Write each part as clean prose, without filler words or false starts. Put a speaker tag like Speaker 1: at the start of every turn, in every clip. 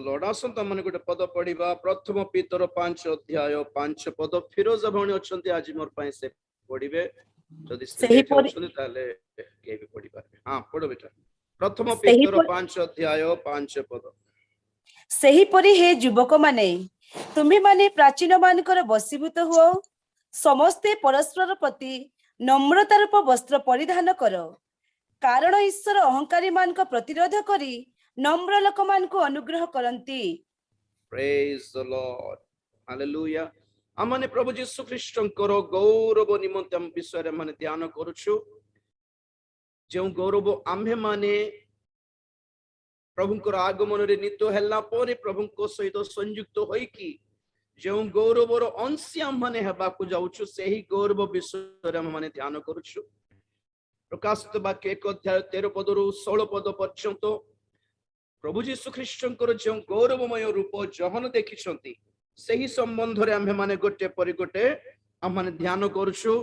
Speaker 1: Lord आसंता माने गोटे पद पढ़िबा प्रथम पीतर 5 अध्याय 5 पद फिरोजा भणी अछंती आज मोर पई से पढ़िबे जदि से लेट अछंती ताले के भी पढ़ि पारे। हां पढ़ो बेटा प्रथम पीतर 5 अध्याय 5 पद।
Speaker 2: सही परि हे युवक माने तुम्ही माने प्राचीन मानकर बसीभूत हुओ समस्ते परस्पर प्रति नम्रता रूप वस्त्र परिधान कर कारण ईश्वर अहंकारी मान को प्रतिरोध करी नम्र लोक मान को अनुग्रह करंती।
Speaker 1: Praise the lord hallelujah. आमने प्रभु यीशु ख्रीष्टंकर गौरव निमंते हम विषय माने ध्यान करूछु जो गौरव आम्हे माने प्रभुंकर आगमन रे नित्य हेला परे प्रभुंको सहित संयुक्त होई कि जो गौरवर अंश आमने हेबाकु जाउछु सेही गौरव विषय हम माने ध्यान करूछु। प्रकाशित वाक्य 1 अध्याय 13 पदरु 16 पद पर्यंत प्रभु यीशु ख्रीष्टंकर जो गौरवमय रूप जहन देखिछंती सेही संबंध रे आम्हे माने गोटे परि गोटे हम माने ध्यान करूछु।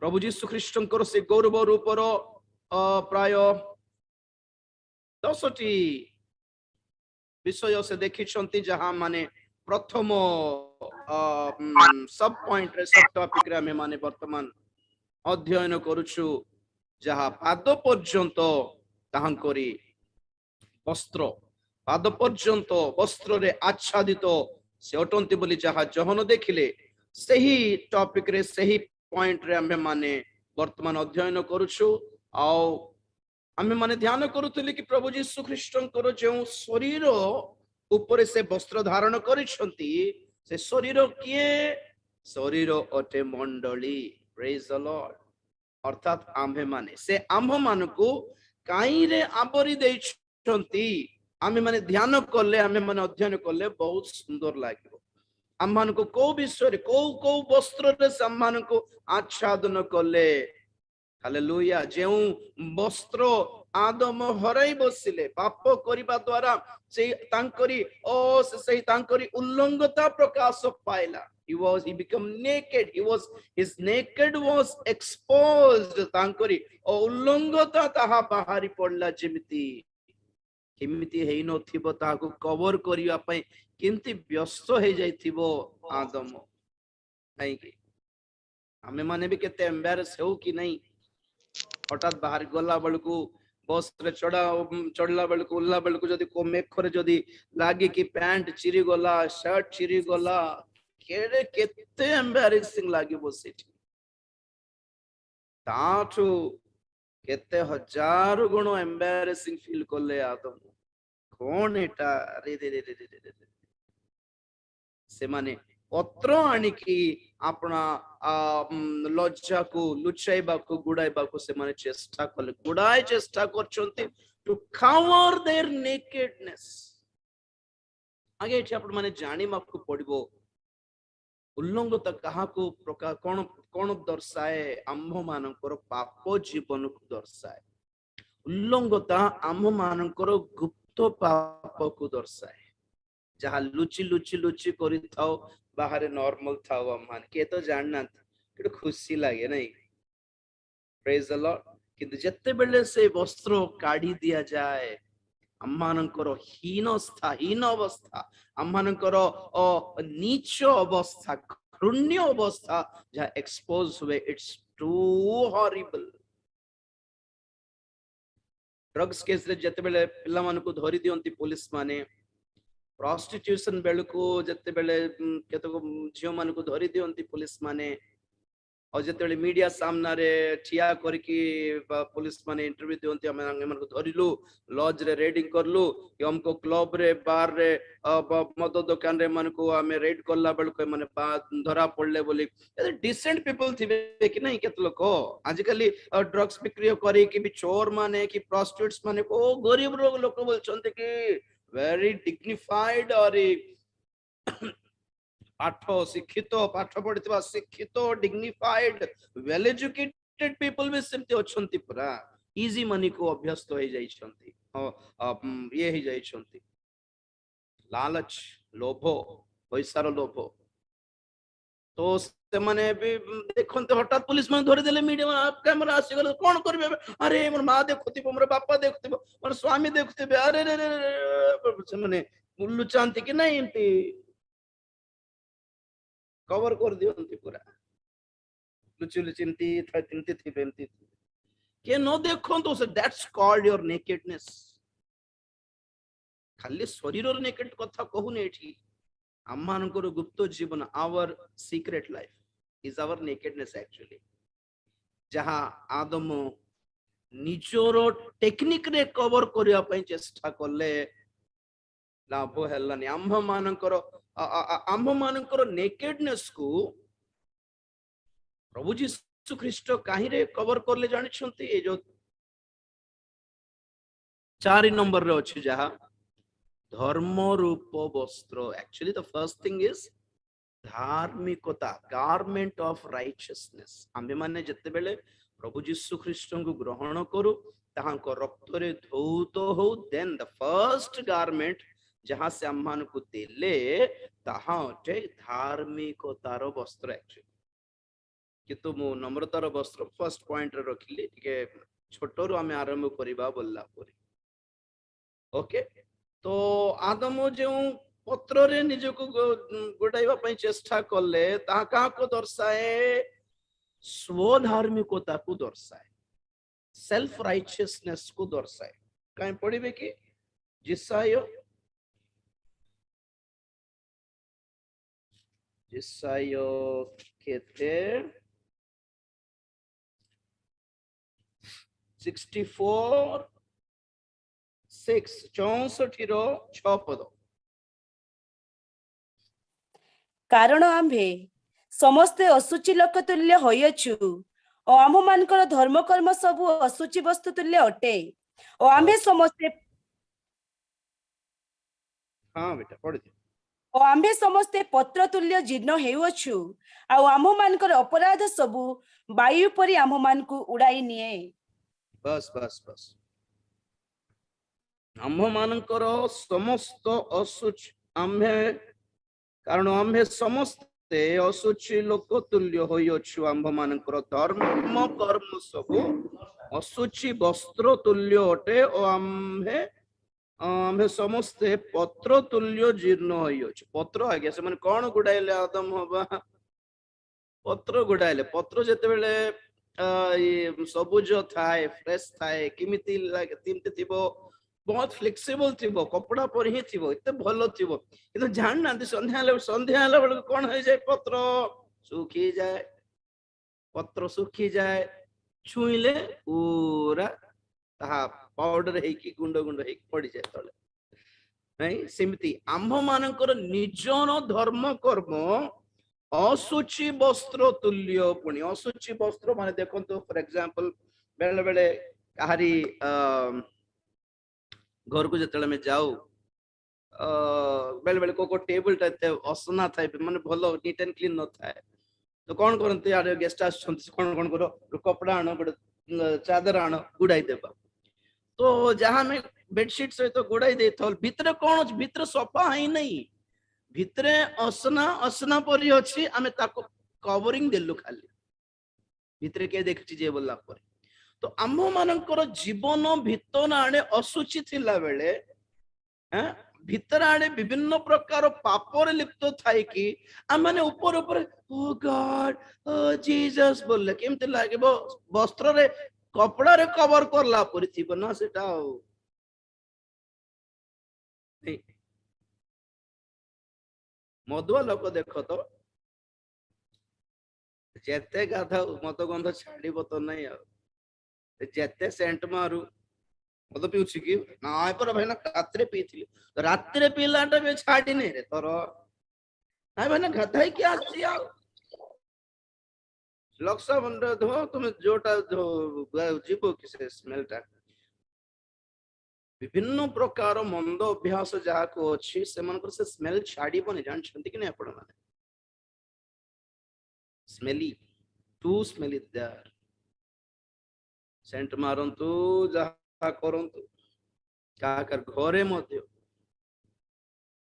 Speaker 1: प्रभु यीशु ख्रीष्टंकर से गौरव रूपर प्राय 10टी विषय से देखिछंती जहां माने प्रथम सब पॉइंट रे सब टॉपिक रे हमें माने वर्तमान अध्ययन करूछु जहां पाद पर्यंत ताहांकरी वस्त्र पाद पर्यंत वस्त्र रे आच्छादित से अटंती बोली जहां जहन देखिले सही टॉपिक रे सही पॉइंट रे हमें माने वर्तमान अध्ययन करूछु। आ आमे माने ध्यान करूतले कि प्रभु यीशु ख्रीष्टंकर जो शरीर ऊपर से वस्त्र धारण करिसंती से शरीर किए शरीर अटे मंडली। प्रेज द लॉर्ड अर्थात आम्भे माने से आम्भ मानको काई रे आवरी दैछंती आमे माने ध्यान करले आमे माने अध्ययन करले बहुत सुंदर लागिबो। आम मानको को विषय को वस्त्र रे सम्मान को आच्छादन करले। हालेलुया। जो वस्त्र आदम हराई बसिले पाप करिबा द्वारा से तांकरी से तांकरी उल्लंघता प्रकाश पाइला। he become naked, his naked was exposed तांकरी उल्लंघता ताहा बाहरी पड़ला जेमिति केमिति हेइ नथिबो ताहाको कवर करिया पई केमति व्यस्त हे जाइथिबो आदम नहीं कि हमें माने भी केते एम्बैरेस हो कि नहीं हठात बाहर गला बेलू बस रे चढ़ला बेलू उल्ला बेलू जदि को मेखरे जदि लागे कि पैंट चिरी गला शर्ट चिरी गला केड़े केते एम्बैरेसिंग लागे बसेठी ताठू केते हजार गुण एम्बैरेसिंग फील करले आदम कौन एटा रे रे रे रे रे से माने पत्र आनिकी अपना लज्जा को लुचाइबा को गुड़ाइबा को से माने चेष्टा कले गुड़ाई चेष्टा करछंती टू कवर देयर नेकेडनेस। आगे एठी आपण माने जानि माकु पड़िबो उल्लंघता कहा को प्रकार कोन कोन दर्शाए आम्भ मानकर पाप जीवन को दर्शाए। उल्लंघता आम्भ मानकर गुप्त पाप को दर्शाए जहा लुचि लुचि लुचि करि थाओ बाहर नॉर्मल थाओ अमान के तो जानना कि खुशी लागे नहीं। Praise the Lord. किंतु जत्ते बेले से वस्त्र काढ़ी दिया जाए अम्मानकर हीन अवस्था अम्मानकर नीच अवस्था घृण्य अवस्था जहा एक्सपोज हुए it's too horrible. Drugs case रे जत्ते बेले पिल्ला मान को धरि दियंती पुलिस माने प्रोस्टिट्यूशन बेलू जिते बेले केतक झील मान को धरी दियंती पुलिस माने और जिते मीडिया सामना रे ठिया करके पुलिस माने इंटरव्यू दियंती हम को धरिलु लॉज रे रेडिंग करलु कि हमको क्लब रे बार रे मद दुकान रे मान को हमें रेड करला बेलू माने धरा पड़ले बोली डिसेंट पीपल थिबे कि नहीं केत लोक आजिकली ड्रग्स बिक्री करी कि भी चोर माने कि प्रोस्टिट्यूट्स माने को गरीब लोक बोलछन्ते कि very dignified और पाठ शिक्षित पाठ पढ़ितबा शिक्षित डिग्निफाइड वेल एजुकेटेड पीपल भी सेमते अछंती पूरा इजी मनी को अभ्यस्त हो जाइछंती ये ही जाइछंती लालच लोभ पैसार लोभ तो से माने भी देखंते हठात पुलिस माने धरि देले मीडिया कैमरा आसी गले कोन करबे अरे मोर मां देखुथिबो मोर बापा देखुथिबो मोर स्वामी देखुथिबे अरे रे रे से माने ଲୁଚାନ୍ତି କି ନାଇଁ ଏମତି କଭର କରିଦିଅନ୍ତି ପୁରା ଲୁଚି ଲୁଚି ଏମତି ଥିବେ ଏମତି କିଏ ନ ଦେଖନ୍ତୁ ସେ ଦ୍ୟାଟ୍ସ କଲ୍ଡ ୟୋର ନେକେଡନେସ୍ ଖାଲି ଶରୀରର ନେକେଡ କଥା କହୁନି ଏଠି ଆମମାନଙ୍କର ଗୁପ୍ତ ଜୀବନ our secret life is our nakedness actually ଯାହା ଆଦମ ନିଜର ଟେକ୍ନିକରେ କଭର କରିବା ପାଇଁ ଚେଷ୍ଟା କଲେ ଲାଭ ହେଲାନି ଆମ୍ଭମାନଙ୍କର ନେକେଡନେସ୍ କୁ ପ୍ରଭୁ ଯୀଶୁ ଖ୍ରୀଷ୍ଟ କାହିଁରେ କଭର କଲେ ଜାଣିଛନ୍ତି ଏ ଯୋଉ 4 ନମ୍ବରରେ ଅଛି ଯାହା ଧର୍ମ ରୂପ ବସ୍ତ୍ର actually the first thing is ଧାର୍ମିକତା ଗାର୍ମେଣ୍ଟ ଅଫ ରାଇଚିୟସନେସ୍ ଆମ୍ଭେମାନେ ଯେତେବେଳେ ପ୍ରଭୁ ଯୀଶୁ ଖ୍ରୀଷ୍ଟଙ୍କୁ ଗ୍ରହଣ କରୁ ତାହାଙ୍କ ରକ୍ତରେ ଧୌତ ହଉ ଦେନ୍ ଦ ଫର୍ଷ୍ଟ ଗାର୍ମେଣ୍ଟ ଯାହା ସେ ଆମମାନଙ୍କୁ ଦେଲେ ତାହା ଅଟେ ଧାର୍ମିକତାର ବସ୍ତ୍ର ଆକ୍ଚୁଆଲି କିନ୍ତୁ ମୁଁ ନମ୍ରତାର ବସ୍ତ୍ର ଫର୍ଷ୍ଟ ପଏଣ୍ଟରେ ରଖିଲି ଟିକେ ଛୋଟରୁ ଆମେ ଆରମ୍ଭ କରିବା ବୋଲିଲା ପରେ ଓକେ ତ ଆଦମ ଯେଉଁ ପତ୍ରରେ ନିଜକୁ ଗୋଡାଇବା ପାଇଁ ଚେଷ୍ଟା କଲେ ତାହା କାହାକୁ ଦର୍ଶାଏ ସ୍ୱଧାର୍ମିକତାକୁ ଦର୍ଶାଏ ସେଲ୍ଫ ରାଇଚିୟସନେସ୍ କୁ ଦର୍ଶାଏ କାହିଁ ପଢିବେ କି ଯେସାୟ କେତେ 64 6 64 ର 6 ପଦ
Speaker 2: କାରଣ ଆମ୍ଭେ ସମସ୍ତେ ଅଶୁଚି ଲୋକ ତୁଲ୍ୟ ହୋଇଅଛୁ ଓ ଆମ୍ଭମାନଙ୍କର ଧର୍ମକର୍ମ ସବୁ ଅଶୁଚି ବସ୍ତୁ ତୁଲ୍ୟ ଅଟେ ଓ ଆମ୍ଭେ ସମସ୍ତେ
Speaker 1: ହଁ ବେଟା ପଢିଦିଅ
Speaker 2: ଓ ଆମ୍ଭେ ସମସ୍ତେ ପତ୍ର ତୁଲ୍ୟ ଜୀର୍ଣ୍ଣ ହେଉଅଛୁ ଆଉ ଆମ୍ଭମାନଙ୍କର ଅପରାଧ ସବୁ ବାୟୁ ପରି ଆମ୍ଭମାନଙ୍କୁ ଉଡାଇ ନିଏ
Speaker 1: ବସ୍ ଆମ୍ଭମାନଙ୍କର ସମସ୍ତ ଅଶୁଚି କାରଣ ଆମ୍ଭେ ସମସ୍ତେ ଅଶୁଚି ଲୋକ ତୁଲ୍ୟ ହୋଇଅଛୁ ଆମ୍ଭମାନଙ୍କର ଧର୍ମ କର୍ମ ସବୁ ଅଶୁଚି ବସ୍ତ୍ର ତୁଲ୍ୟ ଅଟେ ଓ ଆମ୍ଭେ ସମସ୍ତେ ପତ୍ର ତୁଲ୍ୟ ଜୀର୍ଣ୍ଣ ହୋଇଅଛୁ ପତ୍ର ଆଜ୍ଞା ସେମାନେ କଣ ଗୁଡାଇଲେ ଆଦମ ହବା ପତ୍ର ଗୁଡାଇଲେ ପତ୍ର ଯେତେବେଳେ ସବୁଜ ଥାଏ ଫ୍ରେଶ ଥାଏ କେମିତି ଲାଗେ କେମିତି ଥିବ ବହୁତ ଫ୍ଲେକ୍ସିବଲ ଥିବ କପଡା ପରି ହିଁ ଥିବ ଏତେ ଭଲ ଥିବ କିନ୍ତୁ ଜାଣିନାହାନ୍ତି ସନ୍ଧ୍ୟା ହେଲା ବେଳକୁ କଣ ହେଇଯାଏ ପତ୍ର ଶୁଖିଯାଏ ଛୁଇଁଲେ ପୁରା ତାହା ପାଉଡର ହେଇକି ଗୁଣ୍ଡ ହେଇକି ପଡିଯାଏ ତଳେ ନାଇଁ ସେମିତି ଆମ୍ଭମାନଙ୍କର ନିଜର ଧର୍ମ କର୍ମ ଅଶୁଚି ବସ୍ତ୍ର ତୁଲ୍ୟ ପୁଣି ଅଶୁଚି ବସ୍ତ୍ର ମାନେ ଦେଖନ୍ତୁ ଫର ଏକ୍ସାମ୍ପଲ ବେଳେ ବେଳେ କାହାରି ଘରକୁ ଯେତେବେଳେ ଆମେ ଯାଉ ବେଳେ ବେଳେ କୋଉ ଟେବୁଲ ଟା ଏତେ ଅସନା ଥାଏ ମାନେ ଭଲ ନିଟ୍ ଆଣ୍ଡ କ୍ଲିନ୍ ନଥାଏ ତ କଣ କରନ୍ତି ଆରେ ଗେଷ୍ଟ ଆସୁଛନ୍ତି କଣ କର କପଡା ଆଣ ଗୋଟେ ଚାଦର ଆଣ ଗୁଡାଇ ଦେବା ତ ଯାହା ଆମେ ବେଡସିଟ ସହିତ ଗୁଡାଇ ଦେଇଥାଉ ଭିତରେ କଣ ଅଛି ଭିତରେ ସଫା ହେଇନାହିଁ ଭିତରେ ଅସନା ପରି ଅଛି ଆମେ ତାକୁ କଭରିଂ ଦେଲୁ ଖାଲି ଭିତରେ କିଏ ଦେଖିଛି ଯିଏ ବୋଲିଲା ପରେ ତ ଆମ୍ଭମାନଙ୍କର ଜୀବନ ଭିତର ଆଡେ ଅଶୁଚି ଥିଲା ବେଳେ ଭିତର ଆଡେ ବିଭିନ୍ନ ପ୍ରକାର ପାପରେ ଲିପ୍ତ ଥାଇକି ଆମେ ଉପରେ ଓ ଗଡ୍ ଓ ଜିସସ୍ ବୋଲିଲେ କେମିତି ଲାଗିବ ବସ୍ତ୍ରରେ କପଡାରେ କଭର କରଲା ପରି ଥିବ ନା ସେଟା ଆଉ ମଦୁଆ ଲୋକ ଦେଖ ତ ଯେତେ ଗାଧାଉ ମଦ ଗନ୍ଧ ଛାଡିବ ତ ନାଇଁ ଆଉ ଯେତେ ସେଣ୍ଟ ମାରୁ ମଦ ପିଉଛି କି ନାଇଁ ପରା ଭାଇନା ରାତିରେ ପିଇଥିଲି ରାତିରେ ପିଇଲାଟା ବି ଛାଡିନି ରେ ତୋର ନାଇଁ ଭାଇନା ଗାଧାଇକି ଆସିଛି ଆଉ ଲକ୍ଷ ମଣ୍ଡ ଧୋ ତୁମେ ଯୋଉଟା ଯିବ କି ସେ ସ୍ମେଲଟା ବିଭିନ୍ନ ପ୍ରକାର ମନ୍ଦ ଅଭ୍ୟାସ ଯାହାକୁ ଅଛି ସେମାନଙ୍କର ସେ ସ୍ମେଲ ଛାଡିବନି ଜାଣିଛନ୍ତି କି ନାଇଁ ଆପଣ ମାନେ ସ୍ମେଲି ଟୁ ସ୍ମେଲି ଦେୟାର ସେଣ୍ଟ ମାରନ୍ତୁ ଯାହା କରନ୍ତୁ କାହା ଘରେ ମଧ୍ୟ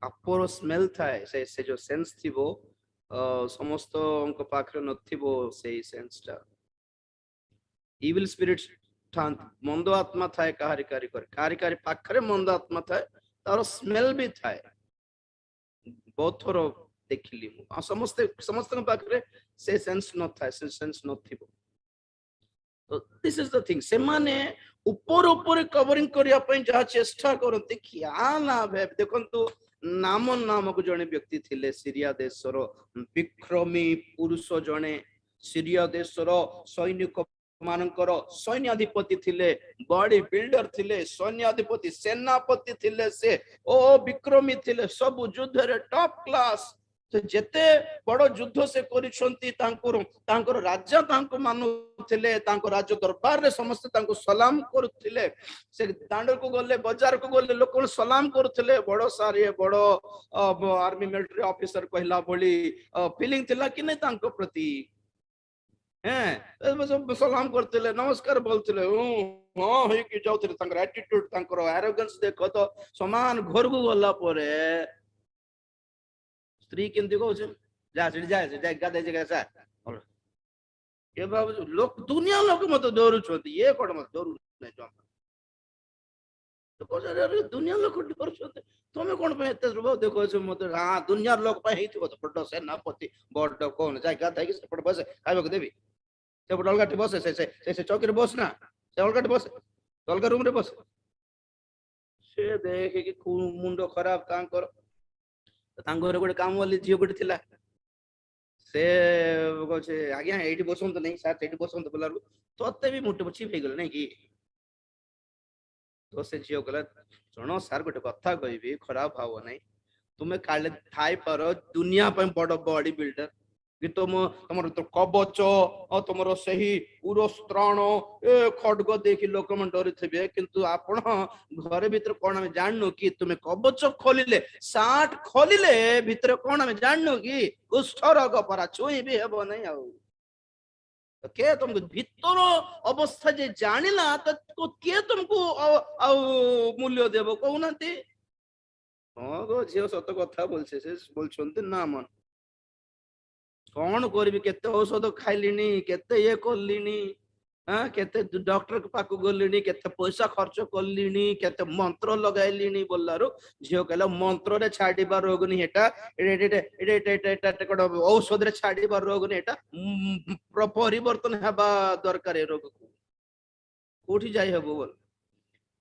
Speaker 1: ଆପର ସ୍ମେଲ ଥାଏ ସେ ଯୋଉ ସେନ୍ସ ଥିବ ସମସ୍ତଙ୍କ ପାଖରେ ନଥିବ ସେଇ ସେନ୍ସଟା ଇଭିଲ୍ ସ୍ପିରିଟ୍ସ ଥାନ୍ତି ମନ୍ଦ ଆତ୍ମା ଥାଏ କାହାରି ପାଖରେ ମନ୍ଦ ଆତ୍ମା ଥାଏ ତାର ସ୍ମେଲ ବି ଥାଏ बहुत थोर देखिली समस्ते समस्त पाखे से सेंस न था से सेंस न थी तो दिस इज द थिंग से माने ऊपर ऊपर कवरिंग करिया पई जहा चेष्टा करते क्या लाभ है देखंतु नामन नामक जने व्यक्ति थिले सीरिया देशर विक्रमी पुरुष जने सीरिया देशर सैनिक मानकर सैन्याधिपति थिले बॉडी बिल्डर थिले सैन्याधिपति सेनापति थिले से ओ विक्रमी थिले सब युद्ध रे टॉप क्लास से जेते बड़ युद्ध से करिसंती तांकर राजा तांको मानुथिले तांको राज्य दरबार रे समस्त तांको सलाम करुथिले से दांड को गले बाजार को गले लोक सलाम करुथिले बड़ सारे बड़ आर्मी मिलिटरी ऑफिसर कहला बोली फीलिंग थिला कि नै तांको प्रति सलाम करते नमस्कार बोलते हाँ हे कि जाउथिले तांकर एटीट्यूड तांकर एरोगेंस देखो तो समान घर को गला परे स्त्री केमती कहूँ जा जा गाधे जगह ये भाव लोक दुनिया लोक मत डरू ये कौन मत डरू नहीं तो अरे दुनिया लोक डरू तुम कौन पे एते देखो मत हाँ दुनिया लोक पे हेइथिबो तो बड़ सेनापति बड़ कौन जा गाधे कि सेपट बस खाइबो के देबी सेपट अलगाटी बस से चौकी रे बस ना से अलगाटी बस अलगा रूम रे बस से देखे कि मुंड खराब तांकर घर गोटे काम वाली झील गोटे थिला से कहे आज्ञा ये बसंत नहीं सार ये बसंत बोला तोते भी मुटे चिप हो गल नहीं कि तो से झील कहला शुण सार गोटे कथा कहि खराब भाव नहीं तुम्हें काले थाई पार दुनिया बड़ बॉडी बिल्डर कि तुम तुम तो कवच और तुम सही उरस्त्राण ए खड्ग देखी लोक मन डरी थे किंतु आपण घर भीतर कौन आम जानू कि तुम्हें कवच खोलिले साठ खोलिले भीतर कौन आम जानू कि कुष्ठ रोग परा छुई भी हेब नहीं तो के तुमको भीतर अवस्था जे जानिला तो के तुमको मूल्य देव कहूना हाँ गो झील सत कथा बोलते ना मन कौन करी केते औषध खाइलिनी केते ये करलिनी हाँ केते डॉक्टर के पाक गलिनी केते पैसा खर्च करलिनी केते मंत्र लगाइलिनी बोलारो झियो कहला मंत्र रे छाड़ीबा रोग नहीं हेटा औषध रे छाड़ीबा रोग नहीं हेटा परिवर्तन हेबा दरकार रोग को कोठी जाई हेबो बोल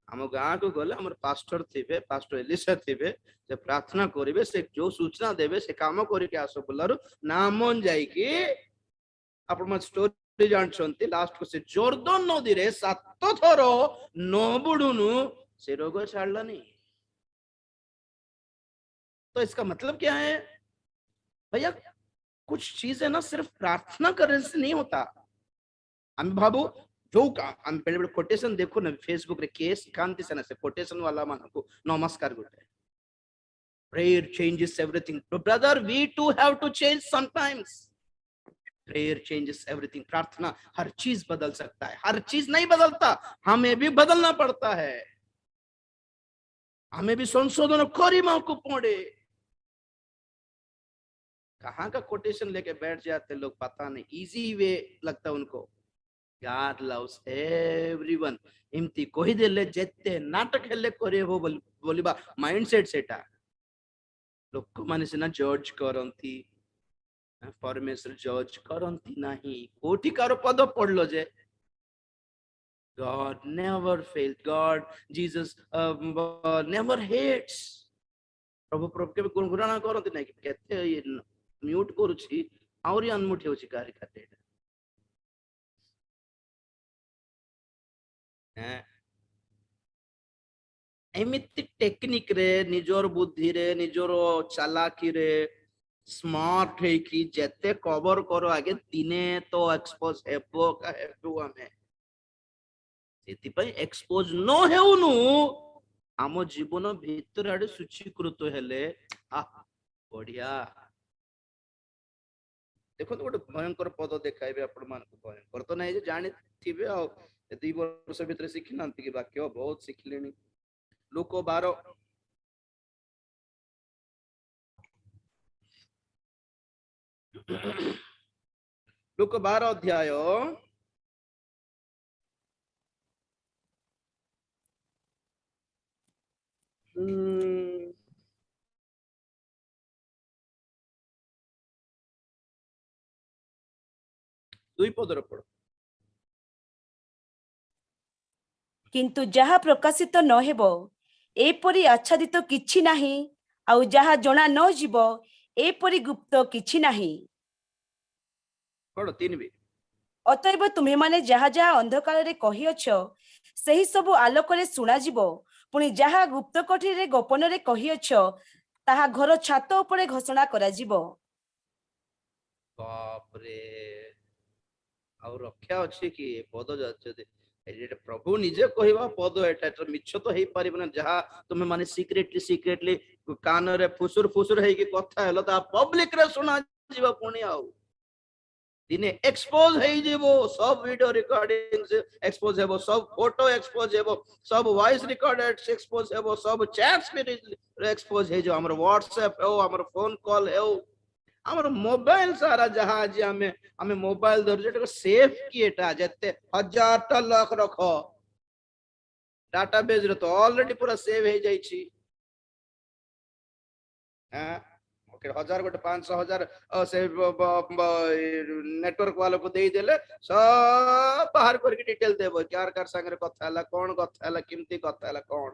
Speaker 1: आम गाँ को गले आम पास्टर थे पास्टर एलिसा थे से प्रार्थना करेंगे से जो सूचना देवे से काम करके आस बोलारू नामन जाइकी आपण स्टोरी जानते लास्ट को से जोर्दन नदी रे 7 थर न बुड़ुनु से रोग छाड़ला नहीं तो इसका मतलब क्या है भैया कुछ चीजें ना सिर्फ प्रार्थना करने से नहीं होता हम भाबू जो हम बेले बेले कोटेशन देखो ना फेसबुक रे केस कांति से ना से कोटेशन वाला मानको नमस्कार गुटे prayer changes everything brother we too have to change sometimes prayer changes everything प्रार्थना हर चीज बदल सकता है हर चीज नहीं बदलता हमें भी बदलना पड़ता है हमें भी संशोधन करी मां को पड़े कहाँ का कोटेशन लेके बैठ जाते लोग पता नहीं इजी वे लगता उनको God loves everyone एमती कही देले जेते नाटक हेले करे हो बोलिबा माइंडसेट सेटा लोक माने सिना जज करंती परमेश्वर जज करंती नहीं कोठी कार पद पड़लो जे God never failed God Jesus never hates प्रभु प्रभु के गुणगुणा करंती नहीं केते म्यूट करूची आउरी अनमुठी होची कार्य करते एमिति टेक्निक रे निजोर बुद्धि रे निजोर चालाकी रे स्मार्ट है कि जेते कवर करो आगे दिने तो एक्सपोज हेबो का हेबो हमें सेति पई एक्सपोज नो हेउनु आम जीवन भीतर आडे सूचीकृत हेले आ बढ़िया देखो तो गोटे भयंकर पद देखाइबे आपण मान को भयंकर तो नहीं जे जानि थिबे आ 2 वर्ष भीतर शिखि नांती कि वाक्य बहुत शिखलेनी लोक 12 लोक 12 अध्याय 2 ପଦର ପଢ।
Speaker 2: କିନ୍ତୁ ଯାହା ପ୍ରକାଶିତ ନ ହେବ ଏପରି ଆଚ୍ଛାଦିତ କିଛି ନାହିଁ, ଆଉ ଯାହା ଜଣା ନ ଯିବ ଏପରି ଗୁପ୍ତ କିଛି ନାହିଁ।
Speaker 1: ପଢ 3 ବି।
Speaker 2: ଅତଏବ ତୁମେମାନେ ଯାହା ଯାହା ଅନ୍ଧକାରରେ କହିଅଛ ସେହି ସବୁ ଆଲୋକରେ ଶୁଣାଯିବ, ପୁଣି ଯାହା ଗୁପ୍ତ କୋଠରୀରେ ଗୋପନରେ କହିଅଛ ତାହା ଘର ଛାତ ଉପରେ ଘୋଷଣା କରାଯିବ।
Speaker 1: ବାପରେ, ଆଉ ରକ୍ଷା ଅଛି କି ଏ ପଦ ଯଦି ଏଇଟା ପ୍ରଭୁ ନିଜେ କହିବା ପଦ, ଏଟା ମିଛ ତ ହେଇପାରିବ ନା। ଯାହା ତୁମେ ମାନେ ସିକ୍ରେଟଲି କାନରେ ଫୁସୁର ହେଇକି କଥା ହେଲ ତା ପବ୍ଲିକ ରେ ଶୁଣା ଯିବ, ପୁଣି ଆଉ ଦିନେ ଏକ୍ସପୋଜ ହେଇଯିବ। ସବୁ ଭିଡିଓ ରେକର୍ଡିଂ ଏକ୍ସପୋଜ ହେବ, ସବୁ ଫଟୋ ଏକ୍ସପୋଜ ହେବ, ସବୁ ଭଏସ ରେକର୍ଡେड ଏକ୍ସପୋଜ ହେବ, ସବୁ ଚାଟ୍ସ ବି ଏକ୍ସପୋଜ ହେଇଯିବ। ଆମର WhatsApp ହେଉ, ଆମର ଫୋନ କଲ ହେଉ, ଆମର ମୋବାଇଲ ସାରା ଯାହା ଆଜି ଆମେ ମୋବାଇଲ ଧରୁଛୁ ଏଟା ସେଫ କି? ଏଟା ଯେତେ 1000ଟା ଲକ୍ ରଖ ଡାଟାବେଜ ରେ ତ ଅଲରେଡି ପୁରା ସେଭ ହେଇଯାଇଛି। 1000 ଗୋଟେ 500,000 ସେ ନେଟୱାର୍କ ବାଲାକୁ ଦେଇଦେଲେ सब बाहर करके डिटेल देबो, कार कार संगे कथा हला, कौन कथा हला, किमती कथा हला, कौन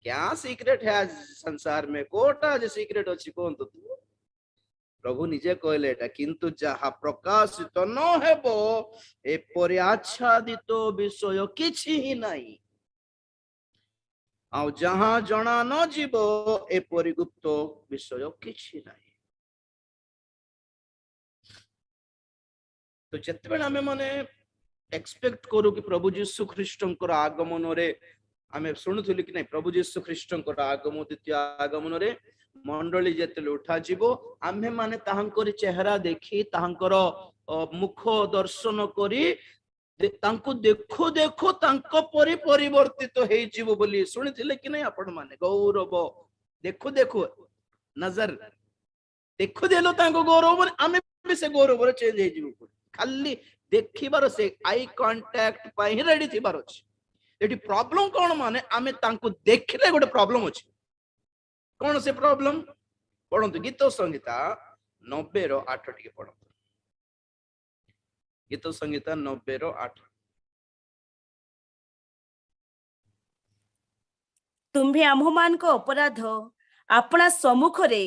Speaker 1: क्या सीक्रेट है आज संसार में, कोटा आज सीक्रेट अछि कोन तो तू। प्रभु निजे कहले एटा किंतु जहा प्रकाशित न हेबो एपरि आच्छादित विषय किछि ही नाही, आ जहा जना न जीवो एपरि गुप्त विषय किछि नाही। तो जते बेला हमें माने एक्सपेक्ट करू कि प्रभु यीशु ख्रीष्टंकर आगमन रे आमे शुणुथिलु कि नहीं, प्रभु यीशु ख्रीष्टंकर आगमन द्वितीय आगमन रे मंडली जेते उठा जीवो, आमे माने ताहांकर चेहरा देखी ताहांकर मुख दर्शन करी तांको देखो देखो तांको परि परिवर्तित हेई जीवो बोली शुणिथिले कि नहीं आपण माने। गौरव देखो देखो नजर देखो देलो तांको गौरव माने आमे भी से गौरव रे चेंज हेई जीवो। खाली देखिबार से आई कांटेक्ट पाई रेडी थिबार अछि। एटी प्रॉब्लम कोन माने आमे तांको देखले गोटे प्रॉब्लम अछि। कौन से प्रॉब्लम पढ़ंतु गीत संहिता 90 रो 8 टिके पढ़ंतु। गीत संहिता 90 रो 8।
Speaker 2: तुम्भे आम्भमान को अपराध अपना सम्मुखरे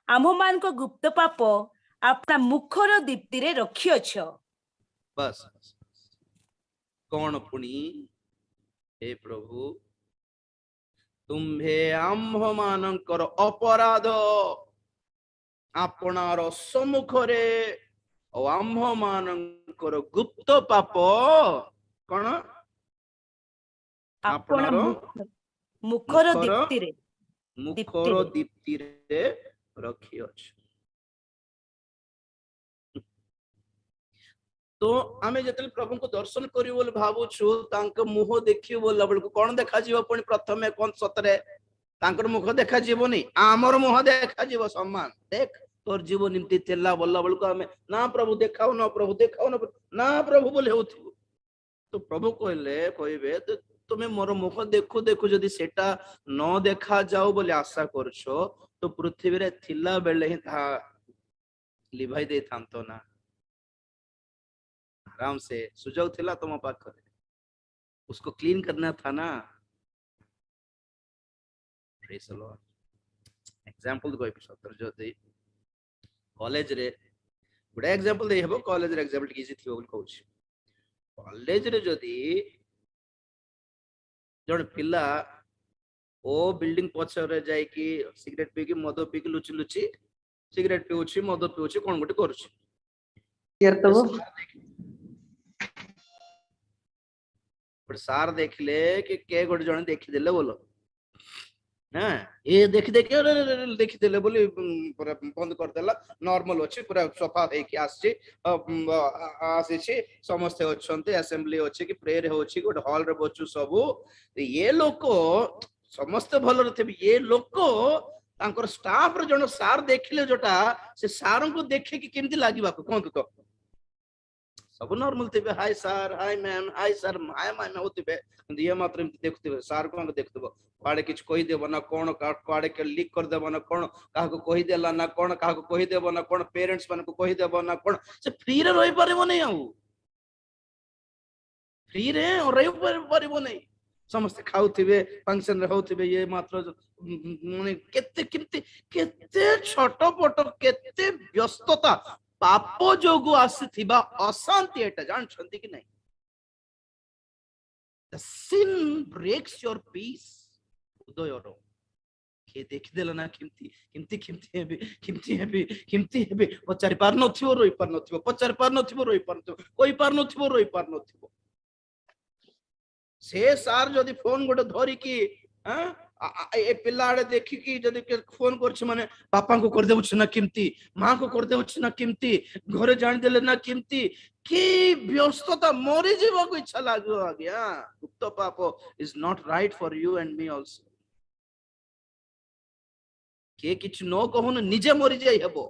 Speaker 2: आम्भमान को गुप्त पाप अपना मुखर दीप्ति रे रखियछ।
Speaker 1: बस कौन पुणी हे प्रभु तुम्भे आम्भमानंकर अपराध आपनार सम्मुखरे और आम्भमानंकर गुप्त पाप कौन
Speaker 2: अपना
Speaker 1: आपनार
Speaker 2: मुखर दीप्ति रे
Speaker 1: मुखर दीप्ति रे रखियछ। तो आमे जतले प्रभु को दर्शन करियो बोल भाबुछु तांक मुह देखियो बोला बेलको कोन देखा जीव पुनी प्रथमे कोन सतरे तांकर मुख देखा जीवनी आमर मुह देखा जीव सम्मान देख तोर जीवन निमति तेला बोला बेलको आमे ना प्रभु देखाओ ना प्रभु देखाओ ना प्रभु बोले होथि। तो प्रभु कहले कहबे तुमे मोर मुख देखु देखु जदी सेटा न देखा जाओ बोले आशा करछो तो पृथ्वी रे थिला बेले ही था लिभाई दे थांतो ना, आराम से सुजग थिला तुम पाखरे, उसको क्लीन करना था ना। Praise the Lord. एग्जांपल कोइ सतर जो दे कॉलेज रे गुड एग्जांपल दे हेबो, कॉलेज रे एग्जांपल किछि थिबो बोल कहूछि। कॉलेज रे जदी जण पिला ओ बिल्डिंग पछरे जाय कि सिगरेट पी कि मद पी कि लुचि लुचि सिगरेट पिउछि मद पिउछि कोन गोटे करूछि
Speaker 3: यार तब
Speaker 1: सार देखले कि के गोटे जने देखि देले बोलो ना ए देखि देखि देले बोली पूरा बंद कर देला, नॉर्मल अछि पूरा सफा हे कि आछि आछि समस्त अछंते असेंबली अछि कि प्रेयर होछि गोटे हॉल रे बचु सब ये लोक समस्त भल रथे। ये लोक तांकर स्टाफ रे जण सार देखिले जोटा से सार को देखे कि केमति लागिबा को कोन तो सब नॉर्मल थे, hi sir, hi ma'am, hi sir, hi ma'am होते ये मात्र एमती देखुथिबे सर कोन देखुथिबो काडे किछ कहि देबो ना कोन काडे के लीक कर देबो ना कोन काहा को कहि देला ना कोन काहा को कहि देबो ना कोन पेरेंट्स मन को कहि देबो ना कोन से फ्री रे रहि परबो नै आउ फ्री रे रहि परबो नै समस्त खाउथिबे फंक्शन रे होथिबे ये मात्र माने केते केते केते छोट पोट केते व्यस्तता पाप जोगु आसीथिबा अशांति एटा जान छंती कि नहीं the sin breaks your peace उदयरो के देखिदेला ना किमती किमती किमती हेबे पचारि पार नथिबो रोइ पार नथिबो पचारि पार नथिबो रोइ पार नथिबो कोइ पार नथिबो रोइ पार नथिबो से सार जदि फोन गोटे धरि कि ए पिला आड़े देखि कि जदि फोन करछ माने पापा को कर देउछ ना किमती मां को कर देउछ ना किमती घरे जान देले ना किमती कि व्यस्तता मरि जीव को इच्छा लागो आज्ञा गुप्त पाप is not right for you and me also के किछ नो कहून निजे मरि जाई हेबो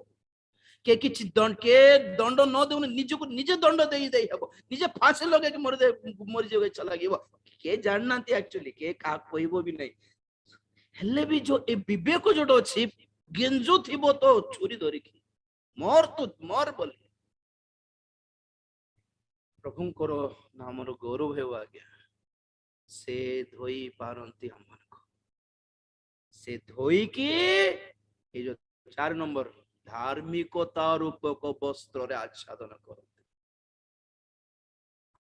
Speaker 1: के किछ दंड न देउन निजे को निजे दंड देई देई हेबो निजे फांसी लगे के मरि जाई इच्छा लागिबो के जाननांती एक्चुअली के का कहबो भी नहीं हेले भी जो ए विवेक जोडो अछि गेंजो थिबो तो छुरी धरि की मोर तो मोर बोली प्रभु करो नामर गौरव हेउ आज्ञा से धोई पारंती हमन को से धोई की ए जो 4 नंबर धार्मिकता रूपक वस्त्र रे आच्छादन करते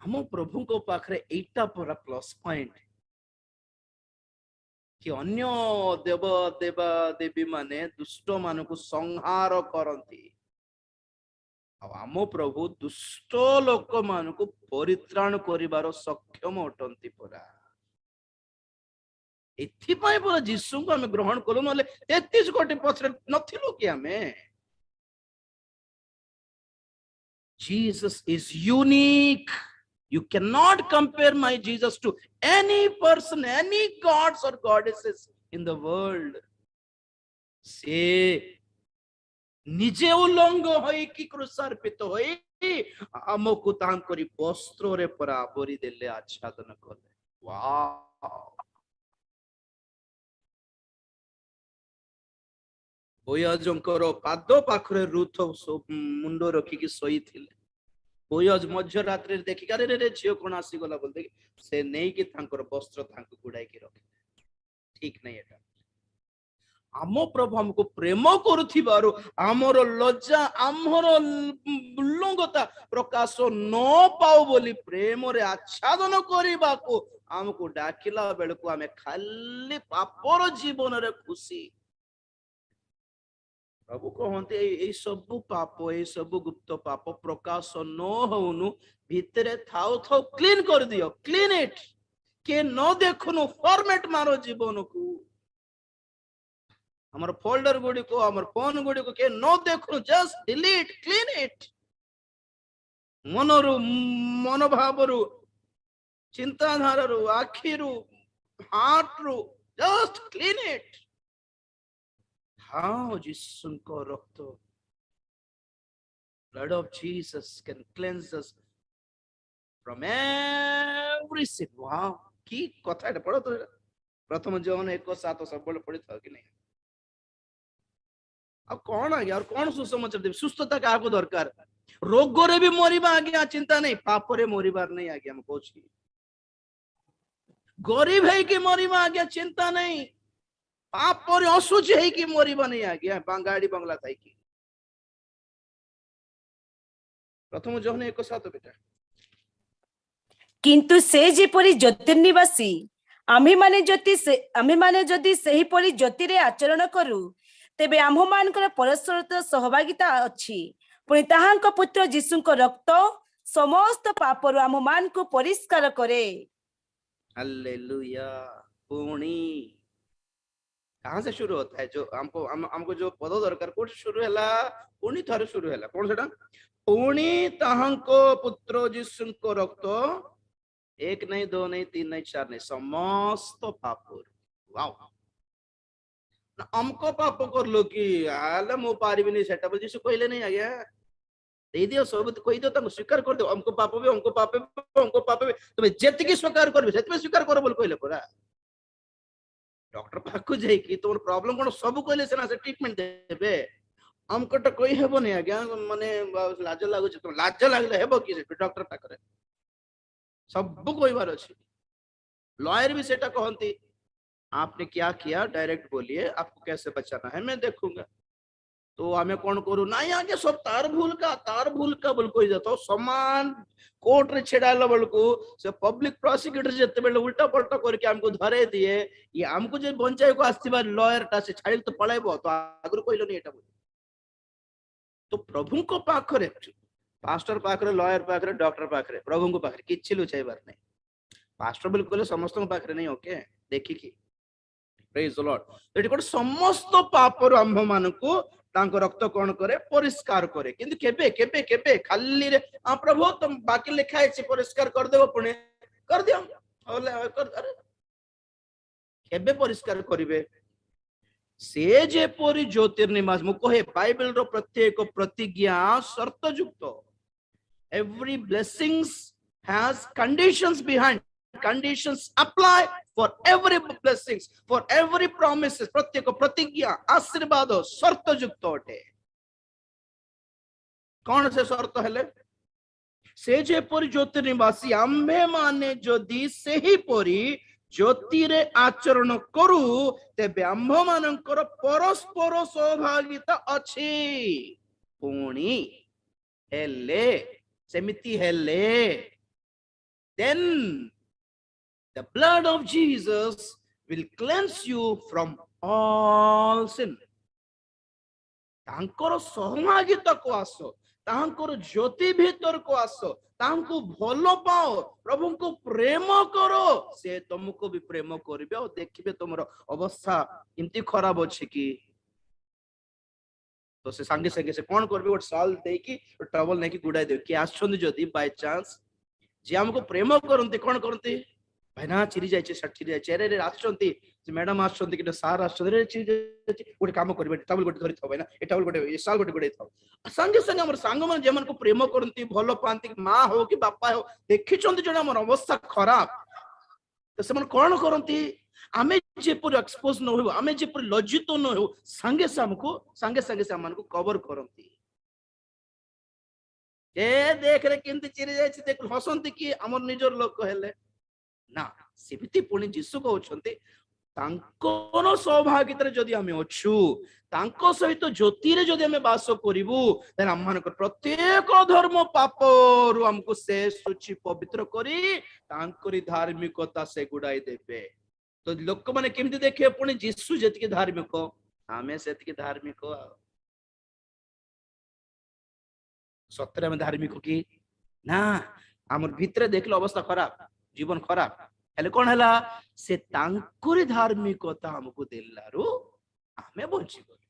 Speaker 1: हम प्रभु को पाखरे एटा पूरा प्लस पॉइंट कि अन्य देव देवा देवी माने दुष्ट मान को संहार करती आम प्रभु दुष्ट लोक मान को परित्राण करिवार सक्षम अटंती परा एथिपाई परा जीसु को हमें ग्रहण करू नले 33 कोटी पछरे नथिलो कि हमें Jesus is unique. You cannot compare my Jesus to any person, any gods or goddesses in the world. से निजे उल्लंघ होई कि क्रूसार्पित होई हमको तान करी वस्त्र रे परा आवरी देले आच्छादन कले वाओ बोयाजंकर पाद पाखरे रूथ मुंडो रखी कि सोई थिले बोयज मध्य रात्रि देखि करे रे झियो कोन आसी गला बोल देखि से नै कि तांकर वस्त्र तांको गुडाई कि रखे ठीक नै एटा आमो प्रभु हमको प्रेम करुथिबारो हमरो लज्जा हमरो उल्लंघता प्रकाश न पाओ बोली प्रेम रे आच्छादन करिबाको हमको डाकिला बेलको हमें खाली पापर जीवन रे खुशी प्रभु कहते ए सब पाप ए सब गुप्त पाप प्रकाश न होनु भितरे थाउ थाउ क्लीन कर दियो क्लीन इट के न देखुनु फॉर्मेट मारो जीवन को हमर फोल्डर गुडी को हमर फोन गुडी को के न देखुनु जस्ट डिलीट क्लीन इट मनरु मनोभावरु चिंताधाररु आखिरु हार्टरु just clean it how Jesus को रक्त blood of Jesus can cleanse us from every sin wow की कथा एटा पढो तो प्रथम जन 1:7 सब पढि था कि नहीं अब कौन आ गया और कौन सुसमाचार देव सुस्थता का को दरकार रोग रे भी मरिबा आ गया चिंता नहीं पाप रे मरिबार नहीं आ गया हम कहू छी गरीब है कि मरिबा आ गया चिंता नहीं पाप पर असुच है कि मरिबा नहीं आ गया गाड़ी बंगला थाई कि प्रथम जन 1:7 बेटा
Speaker 2: किंतु से जेपरि ज्योतिर्निवासी आम्ही माने जदि सही परि ज्योति रे आचरण करू तेबे आम्ह मानकर परस्पर सहभागिता अछि पुनि ताहांक पुत्र जीसुंक रक्त समस्त पापरु आम्ह मान को परिष्कार करे
Speaker 1: हालेलुया पुणी कहां से शुरू होता है जो हमको जो पद दरकार कोट शुरू हैला पुणी थारे शुरू हैला कोन सेटा पुणी ताहांको पुत्र जीसुंको रक्त 1 नहीं 2 नहीं 3 नहीं 4 नहीं समस्त पाप वाओ हमको पाप कर लो कि आले मो पारिबि नहीं सेटा बोल जीसु कहले नहीं आ गया दे दियो सब कहि दियो ताको स्वीकार कर दियो हमको पाप भी हमको पाप भी हमको पाप भी तुम जेतिकी स्वीकार करबे सेतमे स्वीकार कर बोल कहले परा डॉक्टर पाखु जाई कि तोर प्रॉब्लम कोन सब कहले सेना से ट्रीटमेंट देबे हमको तो कहि हेबो नै आज्ञा माने लाज लागु छ तो लाज लागले हेबो कि डॉक्टर पाखरे सब कहबार अछि लॉयर भी सेटा कहंती आपने क्या किया डायरेक्ट बोलिए आपको कैसे बचाना है मैं देखूंगा तो हमें कौन करू ना आगे सब तार भूल का बोल कोई जाता समान कोर्ट रे छेड़ाला बेल को से पब्लिक प्रोसिक्यूटर जते बेले उल्टा पलटा करके हमको धरे दिए ये हमको जे बंचाई को आस्तिबा लॉयर टा से छाड़ी तो पळाइबो तो आगु कहलो नहीं एटा बोल तो प्रभु को पाखरे पास्टर पाखरे लॉयर पाखरे डॉक्टर पाखरे प्रभु को पाखरे किछि लुचाइबार नहीं पास्टर बोल कहले समस्त को पाखरे नहीं ओके देखि की प्रेज द लॉर्ड एटी कोन समस्त पापर आंभ मानको तांको रक्त कोन करे परिष्कार करे किंतु केबे केबे केबे खाली रे आ प्रभु तुम बाकी लिखा है परिष्कार कर देबो पुणे कर दियो कर अरे केबे परिष्कार करिवे से जे परि ज्योतिर्निवास मु कहे बाइबल रो प्रत्येक प्रतिज्ञा शर्त युक्त every blessings has conditions behind conditions apply for every blessings for every promises प्रत्येक प्रतिज्ञा आशीर्वाद शर्त युक्त अटे कौन से शर्त हेले से जे परि ज्योतिर्निवासी आम्भे माने जदि सेही परि ज्योति रे आचरण करू तेबे आम्भ मानकर परस्पर सौभागिता अछि पुणी हेले सेमिति हेले then the blood of Jesus will cleanse you from all sin. तांकर सहभागिता को आसो तांकर ज्योति भीतर को आसो तांको भलो पाओ प्रभु को प्रेम करो से तुमको भी प्रेम करिवे और देखिबे तुमरो अवस्था इनती खराब अछि कि तो से संगे संगे से कोन करबे वो साल दे कि टॉवल नै कि गुडाई दे कि आछन जदी बाय चांस जे हमको प्रेम करंती कोन करंती भाई ना चिरी जाय छे सठी जाय छे रे आछंती जे मैडम आछंती कि सार आछंती रे चिरी गोटे काम करबे टॉवल गोटे धरि थबे ना ए टॉवल गोटे ए साल गोटे गोटे थब संगे संगे हमर संग मन जे मन को प्रेम करंती भलो पांती मां हो कि बापा हो देखि चंती जणा हमर अवस्था खराब तो से मन कोन करंती आमे जे पर एक्सपोज न हो आमे जे पर लज्जित न हो संगे संगे से हमन को कवर करंती ए देख रे किंतु चिरी जाय छे देख हसंती कि हमर निजर लोक हेले ना सेमिति पुणी जीसु कहउछंती तांकोर सौभागिता जदि हमें अछु तांको सहित ज्योति रे जदि हमें वास करिवु देन हम मानकर प्रत्येक धर्म पापरु हमको से सूची पवित्र करी तांकरी धार्मिकता से गुडाई देबे तो लोक माने केमति देखे पुणी जीसु जति धार्मिक हमें सेति धार्मिक सत्य में धार्मिक की ना हमर भीतर देखले अवस्था खराब जीवन खराब हेले कोन हला से तांकुरी धार्मिकता हमको देलारु हमें बंची गलो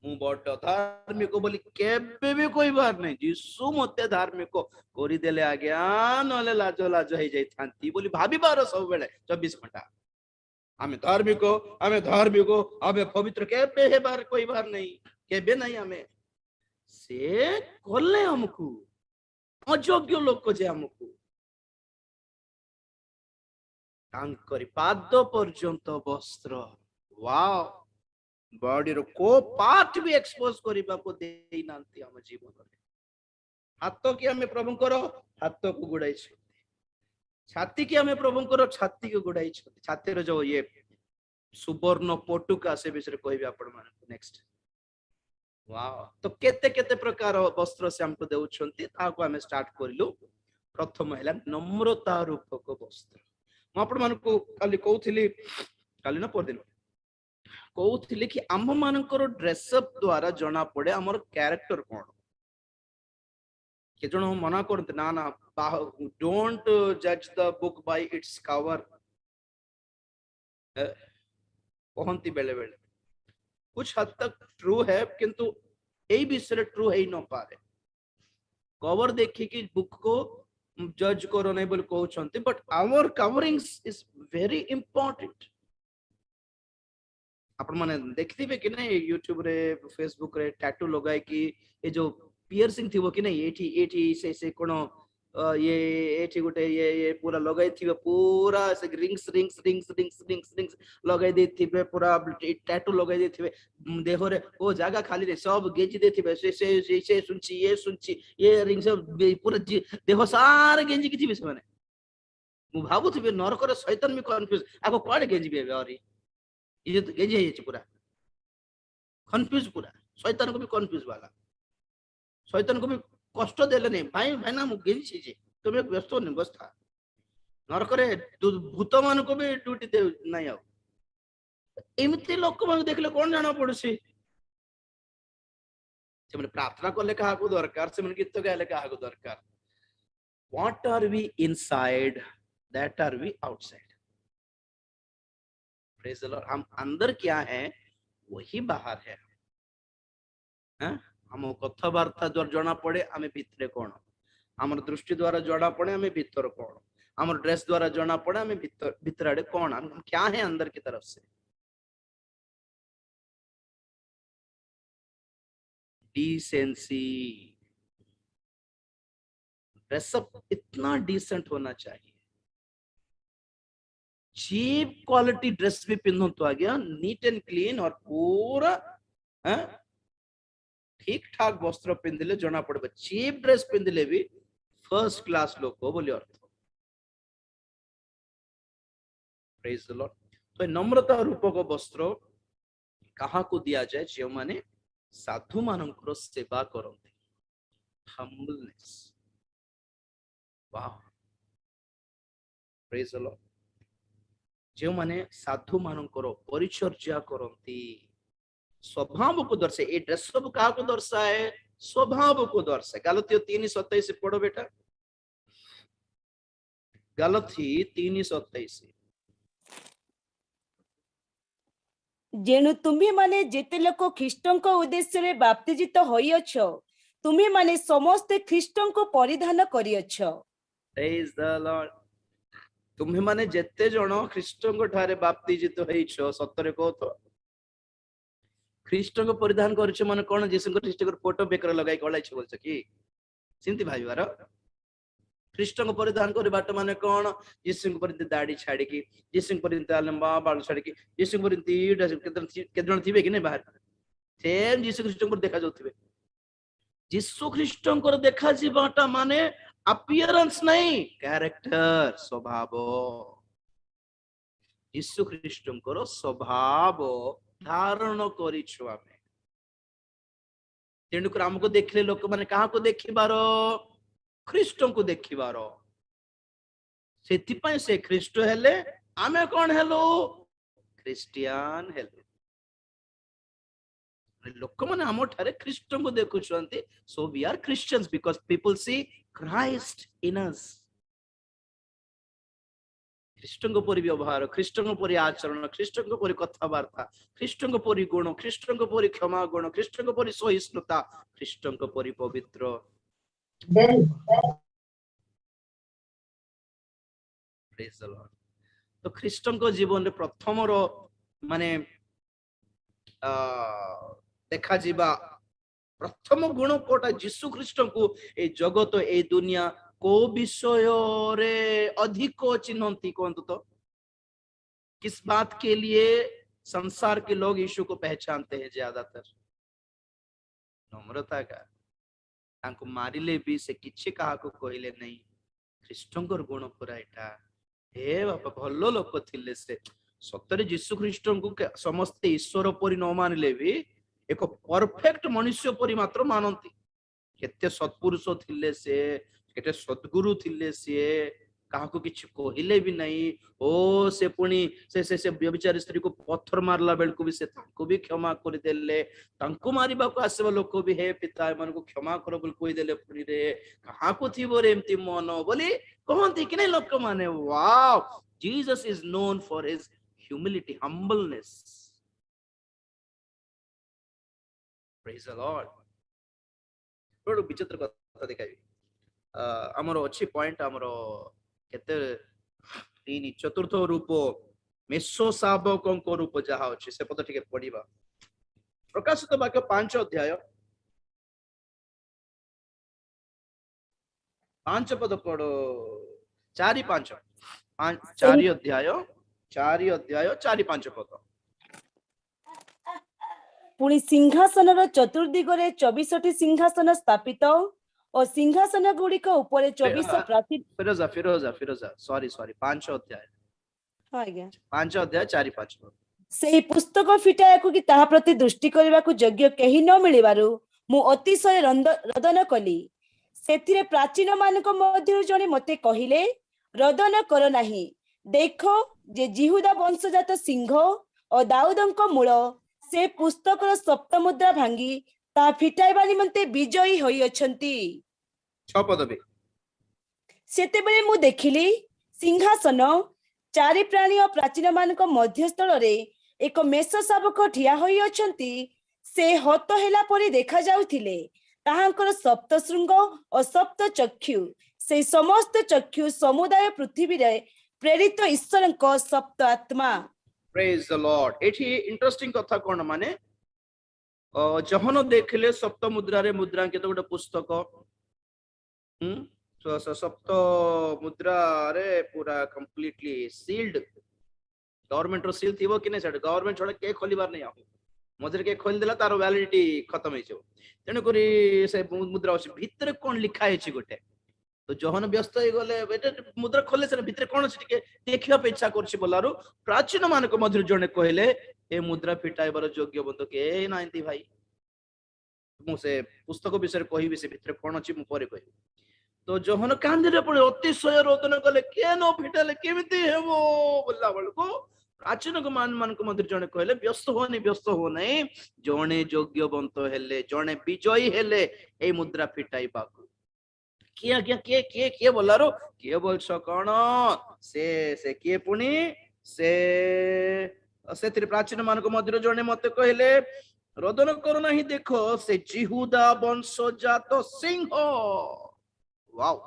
Speaker 1: मु बड धार्मिक बोली केबे भी कोई बार नहीं जीसु मते धार्मिक करि देले आज्ञा नले लाज लाज हे जाई थांती बोली भाबी बार सब बेले 24 घंटा हमें धार्मिक हमें पवित्र केबे हे बार कोई बार नहीं केबे नहीं हमें से कोले हमको अयोग्य लोक जे हमको तांकरी पाद पर्यंत वस्त्र वाओ बॉडी रो को पार्ट भी एक्सपोज करिबा को देई नांती हम जीवन रे हाथ की हमें प्रभु करो हाथ को गुडाई छाती की हमें प्रभु करो छाती को गुडाई छाती रो जो ये सुवर्ण पटुका से विषय कहबे आपण मान नेक्स्ट वाओ तो केते केते प्रकार वस्त्र से हमको देउछंती ताको हमें स्टार्ट करिलु प्रथम हैला नम्रता रूपक वस्त्र म आपण मान को खाली कहउथिली खाली ना परदिन कहउथिली कि आम मानकर ड्रेस अप द्वारा जणा पड़े हमर कैरेक्टर कोन के जण मना करत ना ना डोंट जज the book by its cover कहंती बेले बेले कुछ हद तक ट्रू है किंतु यही विषय ट्रू है न पारे कवर देखी कि बुक को जज करो नहीं बोल कहउछंती but our coverings is very important आपण माने देखिथिबे कि नहीं यूट्यूब रे फेसबुक रे टैटू लगाई कि ए जो पियर्सिंग थिबो कि नहीं एठी एठी से कोन ये एठी गोटे ये पूरा लगाई थिबे पूरा से rings rings rings rings rings rings लगाई देथिबे पूरा टैटू लगाई देथिबे देह रे ओ जागा खाली रे सब गेंजी देथिबे से सुनची ये रिंग सब पूरा देह सार गेंजी कि थिबे से माने मु भाबुथिबे नरकर शैतान भी कंफ्यूज आको कोड गेंजी बे अरे ये तो गेंजी है पूरा कंफ्यूज पूरा शैतान को भी कंफ्यूज वाला शैतान को भी कष्ट देले नहीं भाई भाई ना मु गेंजी जे तुम एक व्यस्त नहीं बस था नरकरे भूत मान को भी ड्यूटी दे नहीं आउ एमती लोक मान देखले कोन जाना पड़सी से माने प्रार्थना करले काहा को दरकार से माने गीत गाले काहा को दरकार what are we inside that are we outside praise the lord हम अंदर क्या है वही बाहर है हैं हम कथबार्ता द्वारा जना पड़े आमे भितरे कोन हमर दृष्टि द्वारा जना पड़े आमे भीतर कोन हमर ड्रेस द्वारा जना पड़े आमे भीतर आड़े कोन हम क्या है अंदर की तरफ से डिसेंसी ड्रेसअप इतना डिसेंट होना चाहिए चीप क्वालिटी ड्रेस भी पिन्हो तो आ गया नीट एंड क्लीन और पूरा ठीक ठाक वस्त्र पिंधिले जना पड़े चीप ड्रेस पिंधिले भी फर्स्ट क्लास लोक बोली अर्थ प्रेज द लॉर्ड तो नम्रता रूपक वस्त्र कहा को दिया जाए जो माने साधु मानकर सेवा करते हम्बलनेस वाह प्रेज द लॉर्ड जो माने साधु मानकर परिचर्या करती स्वभाव को दर्शाए ये ड्रेस सब कहा को दर्शाए स्वभाव को दर्शाए गलती 3:27 पढ़ो बेटा गलती 3:27
Speaker 2: जेणु तुम्ही माने जेते लोक ख्रीष्टଙ୍କ उद्देश्य बाप्तिजित होइअछ तुम्ही माने समस्त ख्रीष्टଙ୍କୁ परिधान करिअछ
Speaker 1: प्रेज द लॉर्ड तुम्ही माने जेते जण ख्रीष्टଙ୍କ ठारे बाप्तिजित होइछ सत्तरे को तो ख्रीष्टଙ୍କ परिधान करछ माने कोन जीसुଙ୍କ ख्रीष्टଙ୍କ फोटो बेकर लगाई कळाइछ बोलछ कि सिंती भाईवार ख्रीष्टଙ୍କ परिधान करे बाट माने कोन जीसुଙ୍କ परिते दाढ़ी छाडी की जीसुଙ୍କ परिते लंबा बाल छाडी की जीसुଙ୍କ परिते के जण थिबे कि नै बाहर सेम जीसु ख्रीष्टଙ୍କ पर देखा जाउथिबे जीसु ख्रीष्टଙ୍କ देखा जीवाटा माने अपीयरेंस नहीं कैरेक्टर स्वभाव जीसु ख्रीष्टଙ୍କ स्वभाव धारण करिछु आमे तेणुकर हमको देखले लोक माने कहा को देखिबार ख्रीष्टों को देखिबार सेथिपाई से ख्रीष्ट हेले आमे कोन हेलो क्रिश्चियन हेलो लोक माने हम ठारे ख्रीष्टों को देखुछंती so we are Christians because people see Christ in us ख्रीष्टଙ୍କ परि व्यवहार ख्रीष्टଙ୍କ परि आचरण ख्रीष्टଙ୍କ परि कथावार्ता ख्रीष्टଙ୍କ परि गुण ख्रीष्टଙ୍କ परि क्षमा गुण ख्रीष्टଙ୍କ परि सहिष्णुता ख्रीष्टଙ୍କ परि पवित्र प्रेज द लॉर्ड तो ख्रीष्टଙ୍କ जीवन रे प्रथम रो माने देखा जीवा प्रथम गुण कोटा यीशु ख्रीष्टଙ୍କୁ ए जगत ए दुनिया को विषय रे अधिक चिन्हती कौन तो किस बात के लिए संसार के लोग यीशु को पहचानते हैं ज्यादातर नम्रता का तांको मारिले भी से किछि कहा को कहले नहीं ख्रीष्टंकर गुण पूरा एटा हे बापा भलो लोक थिले से सतरे यीशु ख्रीष्टंको समस्त ईश्वर परि न मानिले भी एक परफेक्ट मनुष्य परि मात्र मानंती केते सत्पुरुष थिले से केते सद्गुरु थिले से काहाको किछि कहिले भी नहीं ओ से पुणी से व्यभिचारी स्त्री को पत्थर मारला बेल को भी से तांको भी क्षमा कर देले तांको मारिबा को आसेबा लोक भी हे पिता मन को क्षमा करो बोल कोई देले पुणी रे काहाको थिबो रे एम्ति मन बोली कहंती कि नै लोक माने wow Jesus is known for his humility humbleness praise the Lord बड़ विचित्र कथा देखाई हमर अछि पॉइंट हमर केते तीन चतुर्थ रूप मेसो शावक रूप जहाँ अच्छे से पद टिके पढ़िबा। प्रकाशित वाक्य 5 अध्याय 5 पद पढ़ो। 4-5 4 अध्याय 4-5 पद।
Speaker 2: पुणी सिंहासनर चतुर्दिगरे 24टी सिंहासन स्थापित और सिंहासन गुड़िक उपरे 24 प्राचीन।
Speaker 1: फिरोजा सॉरी 5 अध्याय
Speaker 2: हाँ आज्ञा
Speaker 1: 5 अध्याय 4-5 पद।
Speaker 2: सेही पुस्तक फिटायाकु कि ताहा प्रति दृष्टि करबाकु योग्य केही न मिलिबारु मु अतिशय रदन कली। सेथिरे प्राचीन मानक मध्यरु जणे मते कहिले, रदन कर नाही, देखो जे जिहुदा वंशजात सिंह और दाऊदंक मूल से पुस्तकर सप्त मुद्रा भांगी ता फिटाइबा निमंते विजयी होई अछंती।
Speaker 1: 6 पद भी
Speaker 2: सेतेबेले मु देखिली सिंहासन, चारि प्राणी और प्राचीन मानक मध्यस्थल रे एक मेष शावक ठिया होई अछंती। से हत हेला परि देखा जाउथिले। ताहांकर सप्त शृंग और सप्त चक्षु, से समस्त चक्षु समुदाय पृथ्वी रे प्रेरित ईश्वरक सप्त आत्मा।
Speaker 1: Praise the Lord. एठी इंटरेस्टिंग कथा कोन माने जहन देखले सप्त मुद्रा रे मुद्रांकित गोटे पुस्तक। सप्त मुद्रा रे पूरा कंप्लीटली सील्ड। गवर्नमेंट रो सील थिबो कि नै सेट गवर्नमेंट छोड़ के खोलिबार नै आ मझरे के खोल देला तार वैलिडिटी खत्म हो जाओ। तेणु करी से मुद्रा अछि भितर कोन लिखा है गोटे। तो जहन व्यस्त हो गले मुद्रा खोले से भितर कोन अछि टिके देखिया पे इच्छा करछि बोलारु प्राचीन मानक मध्य जणे कहले ए मुद्रा फिटाइबार योग्य बंद के नांती भाई। मु से पुस्तक विषय कहिबि से भितर कोन अछि मु परे कहिबि। तो जहन कांदिरे पड़े अतिशय रोदन कले के न फिटाले केमिति हेबो बोला बळको प्राचीन मान को मध्य जणे कहले व्यस्त हो नहीं जणे योग्यवंत हेले जणे विजयी हेले ए मुद्रा फिटाइबा किए आज्ञा किए बोलारो किए बोलछ कौन से किए पुणी से प्राचीन मान को मध्य जणे मते कहले रोदन करो नहीं देखो से जिहुदा वंशजात सिंह। वाओ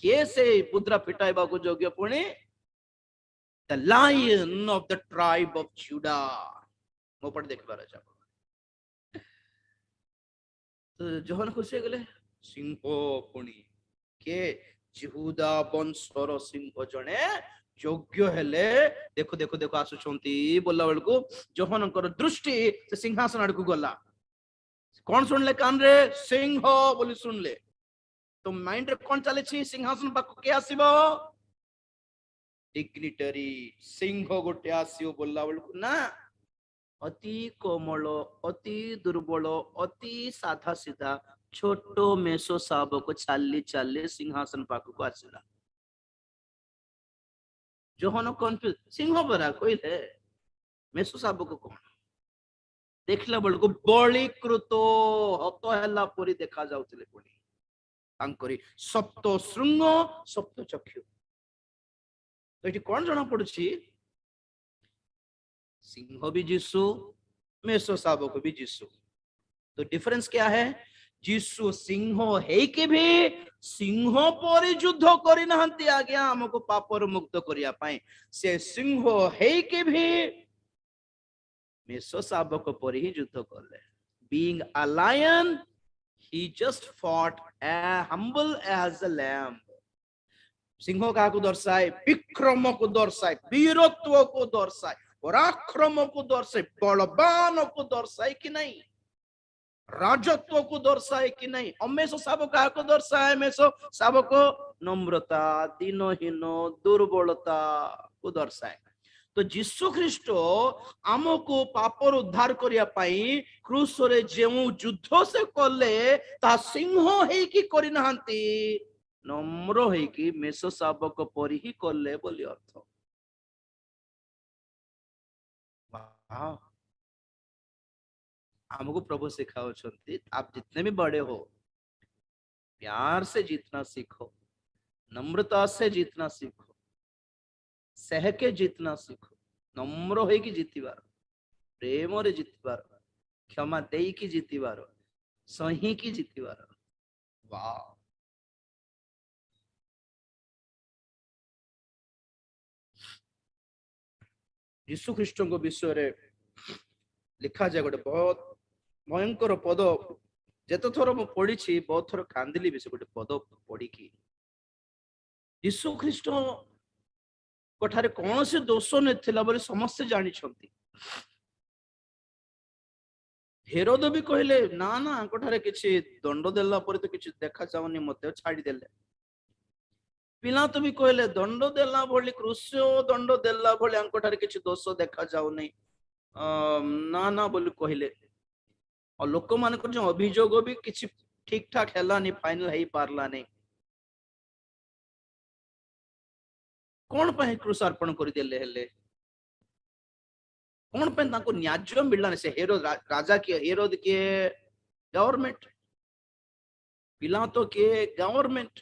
Speaker 1: किए से मुद्रा फिटाइबा को योग्य पुणी the lion of the tribe of Judah। मो पढ़ देख बार अच्छा तो जोहन खुशी गले सिंह पुणी के जिहुदा वंशर सिंह जणे योग्य हेले। देखो देखो देखो आसुछंती बोला बेलको जोहनकर दृष्टि से सिंहासन आड़ को गला। कौन सुनले कान रे सिंह बोली सुनले तो माइंड रे कौन चले छी सिंहासन पाको के आसीबो डिग्निटरी सिंह गोटे आसियो बोला बेलको ना अति कोमल अति दुर्बल अति साधा सीधा छोटो मेषो शावक चाली चाली सिंहासन पाखक आसिला। जोहन कन्फ्यूज सिंह बरा कहले मेषो शावक कौन देखला बेलको बळीकृत हत हेला परी देखा जाउतले पुणी तांकरी सप्त शृंग सप्त चक्षु। तो ये कौन जना पड़ुछि सिंह भी जीसु मेषो शावक भी जीसु। तो डिफरेंस क्या है जीसु सिंह है कि भी सिंह पर युद्ध करि नहंती आज्ञा हमको पापर मुक्त करिया पाए से सिंह है कि भी मेषो शावक पर ही युद्ध करले। Being a lion he just fought as humble as a lamb। सिंह का को दर्शाए विक्रम को दर्शाए वीरत्व को दर्शाए पराक्रम को दर्शाए बलवान को दर्शाए कि नहीं राजत्व को दर्शाए कि नहीं। मेषो शावक को दर्शाए मेषो शावक नम्रता दीनहीन दुर्बलता को दर्शाए। तो जीसु ख्रीष्ट आमको पापर उद्धार करिया पाई क्रूस रे जेउ युद्ध से कले ता सिंह हे कि करि नहंती नम्र है कि मेषो शावक परि ही कले बोली अर्थ। हमको प्रभु सिखाओ आप जितने भी बड़े हो प्यार से जीतना सीखो नम्रता से जीतना सीखो सह के जीतना सीखो नम्र है कि जीतिबार प्रेम रे जीतिबार क्षमा देई कि जीतिबार सही कि जीतिबार। वाह यीशु ख्रीष्ट विषय रे लिखा जाए गोटे बहुत भयंकर पद जेते थर मु पढ़ी बहुत थर कांदिली भी से गोटे पद पढ़ी कि यीशु ख्रीष्ट कोठारे कौन से दोष नथिला बोली समस्त जानी छंती। हेरोद भी कहले ना ना कोठारे किछि दंड देला पर तो किछि देखा जावनी मते छाड़ी देले। पिलातो भी कहले दंड देला भली क्रूस्य दंड देला भली अंकोठारे किछि दोष देखा जाउ नहीं ना ना बोली कहले। और लोक मान जो अभियोग भी किछि ठीक ठाक हेलानी फाइनल हेई पारला नहीं। कौन पे क्रूस अर्पण कर देले हेले कौन पे ताको न्याय मिलला से हेरोद राजा के हेरोद के गवर्नमेंट पिलातो के गवर्नमेंट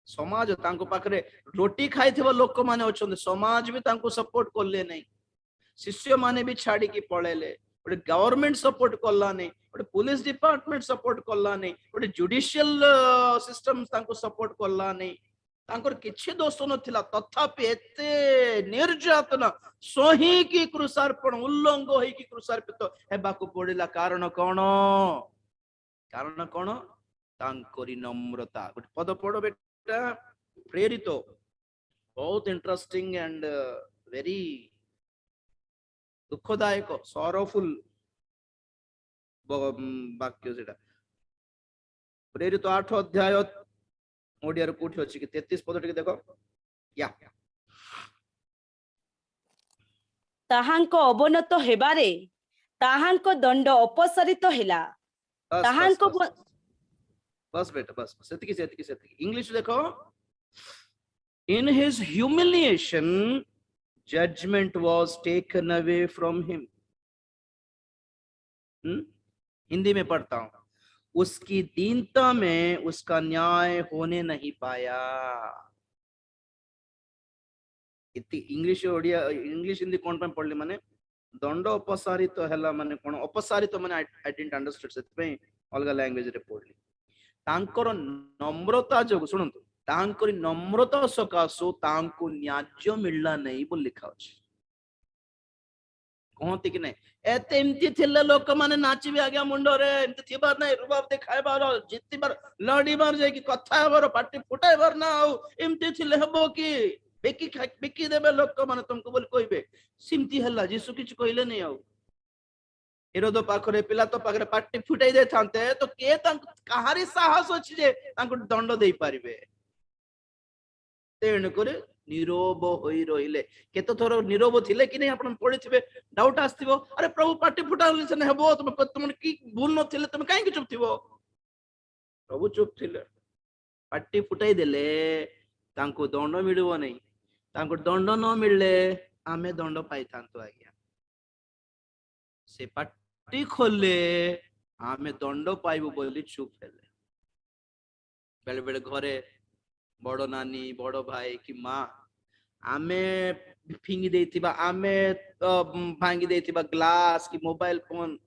Speaker 1: समाज तांको पाखरे रोटी खाइथिबा लोक माने अछन समाज भी तांको सपोर्ट करले नहीं। शिष्य माने भी छाड़ी की पळेले गोटे गवर्नमेंट सपोर्ट करला नहीं गोटे पुलिस डिपार्टमेंट सपोर्ट करला नहीं गोटे जुडिशियल सिस्टम तांको सपोर्ट करला नहीं। तांकर किछि दोष नथिला तथापि एते निर्यातना सही की क्रूसार्पण उल्लंघ होई की क्रूसार्पित हेबाकू पड़िला कारण कोन तांकरी नम्रता। गोटे पद पढ़ो बेटा प्रेरित बहुत इंटरेस्टिंग एंड वेरी दुखदायक सॉरोफुल वाक्य सेटा प्रेरित 8 अध्याय ओडिया कोठी अछि कि 33 पद टिके देखो या
Speaker 2: ताहांक अवनत हेबारे ताहांक दंड अपसारित हेला ताहांक
Speaker 1: बस बेटा बस सेतिकी इंग्लिश देखो in his humiliation judgment was taken away from him। Hindi में पढ़ता हूं उसकी दीनता में उसका न्याय होने नहीं पाया। इंग्लिश ओडिया इंग्लिश हिंदी कौन पे पढ़ले माने दंड अपसारित हैला माने कोन अपसारित माने आई डिडंट अंडरस्टैंड सेतपे अलग लैंग्वेज रे पढ़ली। तांकर नम्रता जो सुनंतु तांकर नम्रता सकाशो तांको न्याय मिलला नहीं बोल लिखा अछि। कहते कि नहीं एते एमती थिले लोक माने नाचिबे आज्ञा मुंडो रे एमती थिबार नहीं रुबाब देखाइबार जितिबार लड़ीबार जे कि कथा हेबार पार्टी फुटाइबार ना आउ एमती थिले हेबो कि बेकी देबे लोक माने तुमको बोल कहबे सिमती हल्ला जीसु किछ कहले नहीं आउ। हेरोद पाखरे पिलातो पाखरे पार्टी फुटाई दे थांते तो के तांक कहारी साहस अछि जे तांको दंड देई पारिबे। तेणु करे नीरव होई रहिले केतो थोर नीरव थिले कि नहीं आपण पढिथिबे डाउट आस्थिबो अरे प्रभु पार्टी फुटाले से हेबो तुम की भूल न थिले तुम काहे कि चुप थिबो। प्रभु चुप थिले पार्टी फुटाई देले तांको दंड मिलबो नहीं तांको दंड न मिलले आमे दंड पाई थांतो आज्ञा। से पार्टी खोले आमे दंड पाइबो बोली चुप हेले। बेले बेले घरे बड़ नानी बड़ भाई कि माँ आमे फिंगी देथिबा आमे भांगी देथिबा ग्लास कि मोबाइल फोन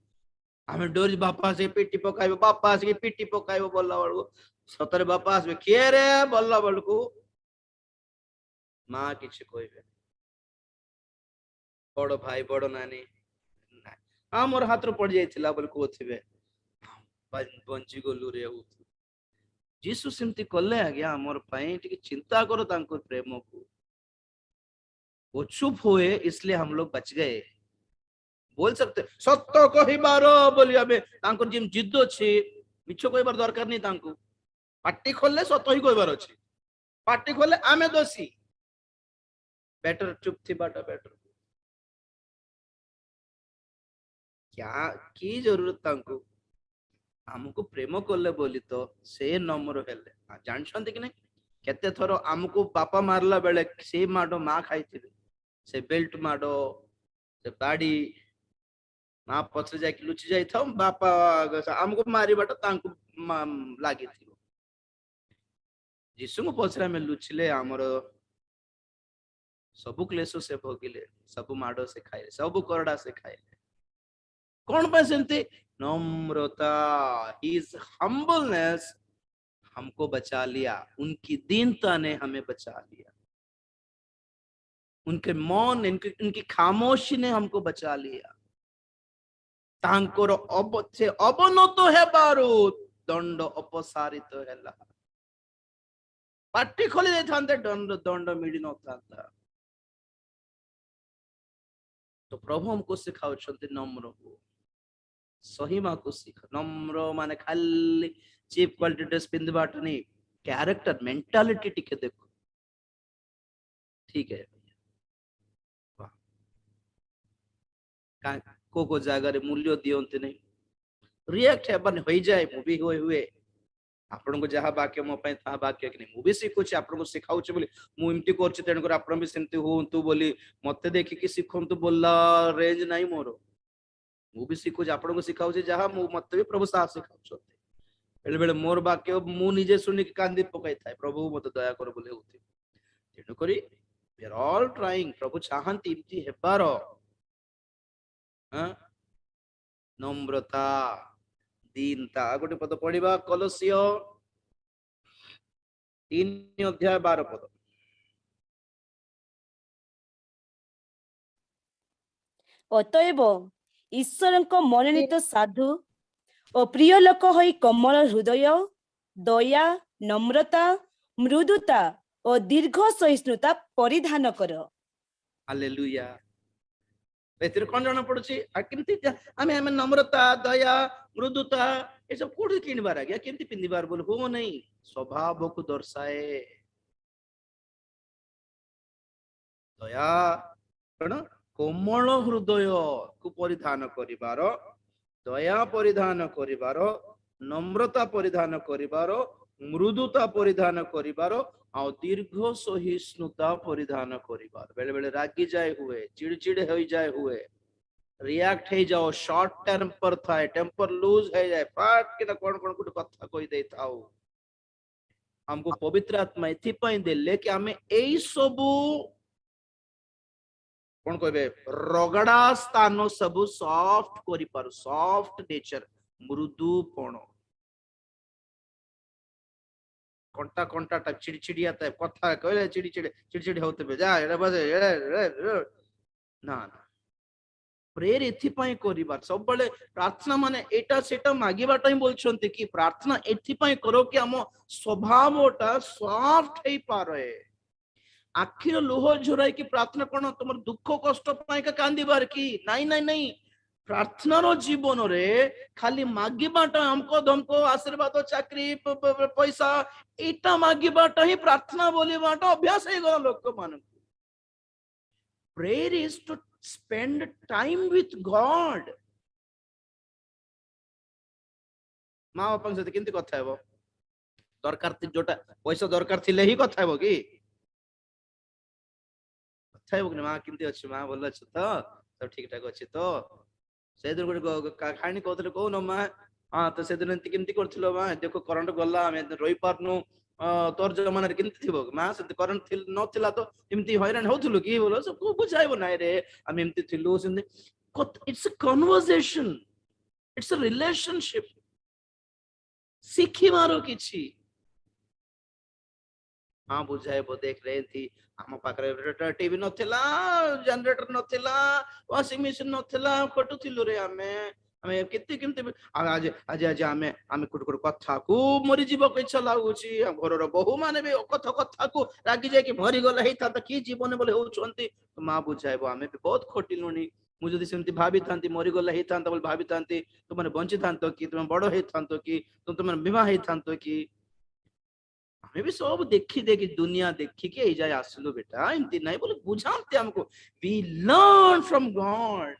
Speaker 1: आमे डोरी बापा से पिटी पकाइबो बापा से पिटी पकाइबो बोलला बळको सतरे बापा से के रे बोलला बळको माँ किछ कहबे बड़ भाई बड़ नानी आ मोर हाथ रो पड़ जाइथिला बोल कोथिबे बंची गोलू रे हो। जीसु सिमती कले आज्ञा हमर पई टिके चिंता करो तांको प्रेम को वो चुप हुए इसलिए हम लोग बच गए। बोल सकते सत्य कहिबारो बोली हमें तांको जिम जिद्द अछि मिछ कहबार दरकार नहीं तांको पार्टी खोलले सत्य ही कहबार अछि पार्टी खोलले आमे दोषी बेटर चुप थी बाटा बेटर क्या की जरूरत तांको हमको प्रेम कले बोली तो से नम्र हेले जानछंती कि नहीं केते थरो हमको बापा मारला बेले से माडो माँ खाइथिबे से बेल्ट माडो से बाड़ी माँ पछरे जाय कि लुचि जाय था बापा हमको मारी बाटा तांको लागी थिबो। यीशु को पछरे में लुचिले हमर सबु क्लेश से भोगिले सबु माडो से खाइले सबु करडा से खाइले कौन पे सेमती नम्रता हिज हम्बलनेस हमको बचा लिया उनकी दीनता ने हमें बचा लिया उनके मौन, इनकी खामोशी ने हमको बचा लिया। तांकर से अवनत हेबारु दंड अपसारित हैला। पाटी खोली देथांते दंड मिली न था। तो प्रभु हमको सिखाउछन्ते नम्र हो, सहीमा को सीख। नम्र माने खाली चीप क्वालिटी ड्रेस पिंधबाट नहीं, कैरेक्टर मेंटालिटी टिके देखो। ठीक है को जगह मूल्य दियंते नहीं, रिएक्ट हेबन हो जाए मुभी होए हुए आपन को जहा वाक्य मो पय ता वाक्य कि नहीं मुभी सिखुची आपन को सिखाउची बोली मु इमती करछि तेन कर आपन भी सेमती होंतु बोली मते देखि कि सिखंतु बोलला रेंज नाही मोर। मु भी सिखुची आपन को सिखाउची जहा मु मते भी प्रभु साथ सिखाउछते। बेले बेले मोर वाक्य मु निजे सुनि के कांदी पकाई थाए प्रभु मते दया कर बोले होती। तेनु करी वी आर ऑल ट्राइंग, प्रभु चाहंती इमती हेबार नम्रता दीनता। गोटे पद पढ़िबा कलोसियो 3:12
Speaker 2: ଅତଏବ ଈଶ୍ୱରଙ୍କ ମନୋନୀତ ସାଧୁ ଓ ପ୍ରିୟ ଲୋକ ହୋଇ କୋମଳ ହୃଦୟ, ଦୟା, ନମ୍ରତା, ମୃଦୁତା ଓ ଦୀର୍ଘ ସହିଷ୍ଣୁତା ପରିଧାନ କର।
Speaker 1: हालेलुया। एतिर कोन जण पड़ुची आ केमती आमे आमे नम्रता, दया, मृदुता ए सब कोड किनबार आ गया केमती पिंदिबार बोल हो नहीं, स्वभाव को दर्शाए। दया कण कोमल हृदय को परिधान करिबार, दया परिधान करिबार, नम्रता परिधान करिबार, मृदुता परिधान करिबार आ दीर्घ सहिष्णुता परिधान करिबार। बेले बेले रागी जाए हुए, चिड़चिड़ हो जाए हुए, रिएक्ट हो जाओ, शॉर्ट टेम्पर थाए, टेम्पर लूज हो जाए, फाट के ना कोन कोन कुछ कथा कोई दे थाओ। हमको पवित्र आत्मा एथि पई देले कि हमें एई सबु कोन कहबे रगड़ा स्थान सबु सॉफ्ट करि पारु, सॉफ्ट नेचर, मृदुपण। कंटा कंटा टाइप चिड़चिड़िया टाइप कथा कहले चिड़चिड़ी होते जा एडा बजे ना ना प्रेयर एथि पई करिबार सब बळे प्रार्थना माने एटा सेटा मागिबाटा ही बोलछन्ते कि प्रार्थना एथि पई करो कि हम स्वभावटा सॉफ्ट हेई पारे। आखिर लोह झराई की प्रार्थना कोन तुमर दुख कष्ट पई का कांदीबार की नहीं नहीं नहीं। प्रार्थनार जीवन रे खाली मागिबाटा हमको धमको आशीर्वाद चाकरी पैसा एटा मागिबाटा ही प्रार्थना बोलीबाटा अभ्यास हे गला लोक मान। Prayer is to spend time with God. माँ बापा सहित केमती कथा हेबो दरकार जोटा पैसा दरकार थिले ही कथा हेबो कि कथा हेबो कि माँ केमती अछि, माँ बोल अछि तो सब ठीक ठाक अछि तो से दिन गोटे कहानी कहते कौन माँ। हाँ तो से दिन एमती केमती करथिलो माँ देखो करंट गला आमे रही पारनु तोर जमाना रे केमती थिबो माँ से करंट थिल नथिला तो एमती हैरान होथुलु कि बोलो सब को बुझाइबो नाइ रे आमे एमती थिलु सेमती। It's a conversation, it's a relationship, सीखी मारो किछि। हाँ बुझाइबो देख रहे थी आम पाखरे टीवी नथिला, जनरेटर नथिला, वाशिंग मशीन नथिला, खटु थिलु रे आमे आमे केते केमते आज आज आज आमे आमे कुट कुट कथा को मरि जीव को इच्छा लागुची। घरर बहु माने भी कथा कथा को रागी जाय कि मरि गला हेता त की जीवन बोले होचंती। तो मां बुझाइबो आमे भी बहुत खटिलुनी। मु जदी सेमती भाबी थांती मरि गला हेता त बोले भाबी थांती तुमने बंची थांतो कि तुम बड़ हे थांतो कि तुम विवाह हे थांतो कि हमें भी सब देखी देखी दुनिया देखी के ए जाय आसलु बेटा एमती नहीं बोले बुझाते हमको। We learn from God.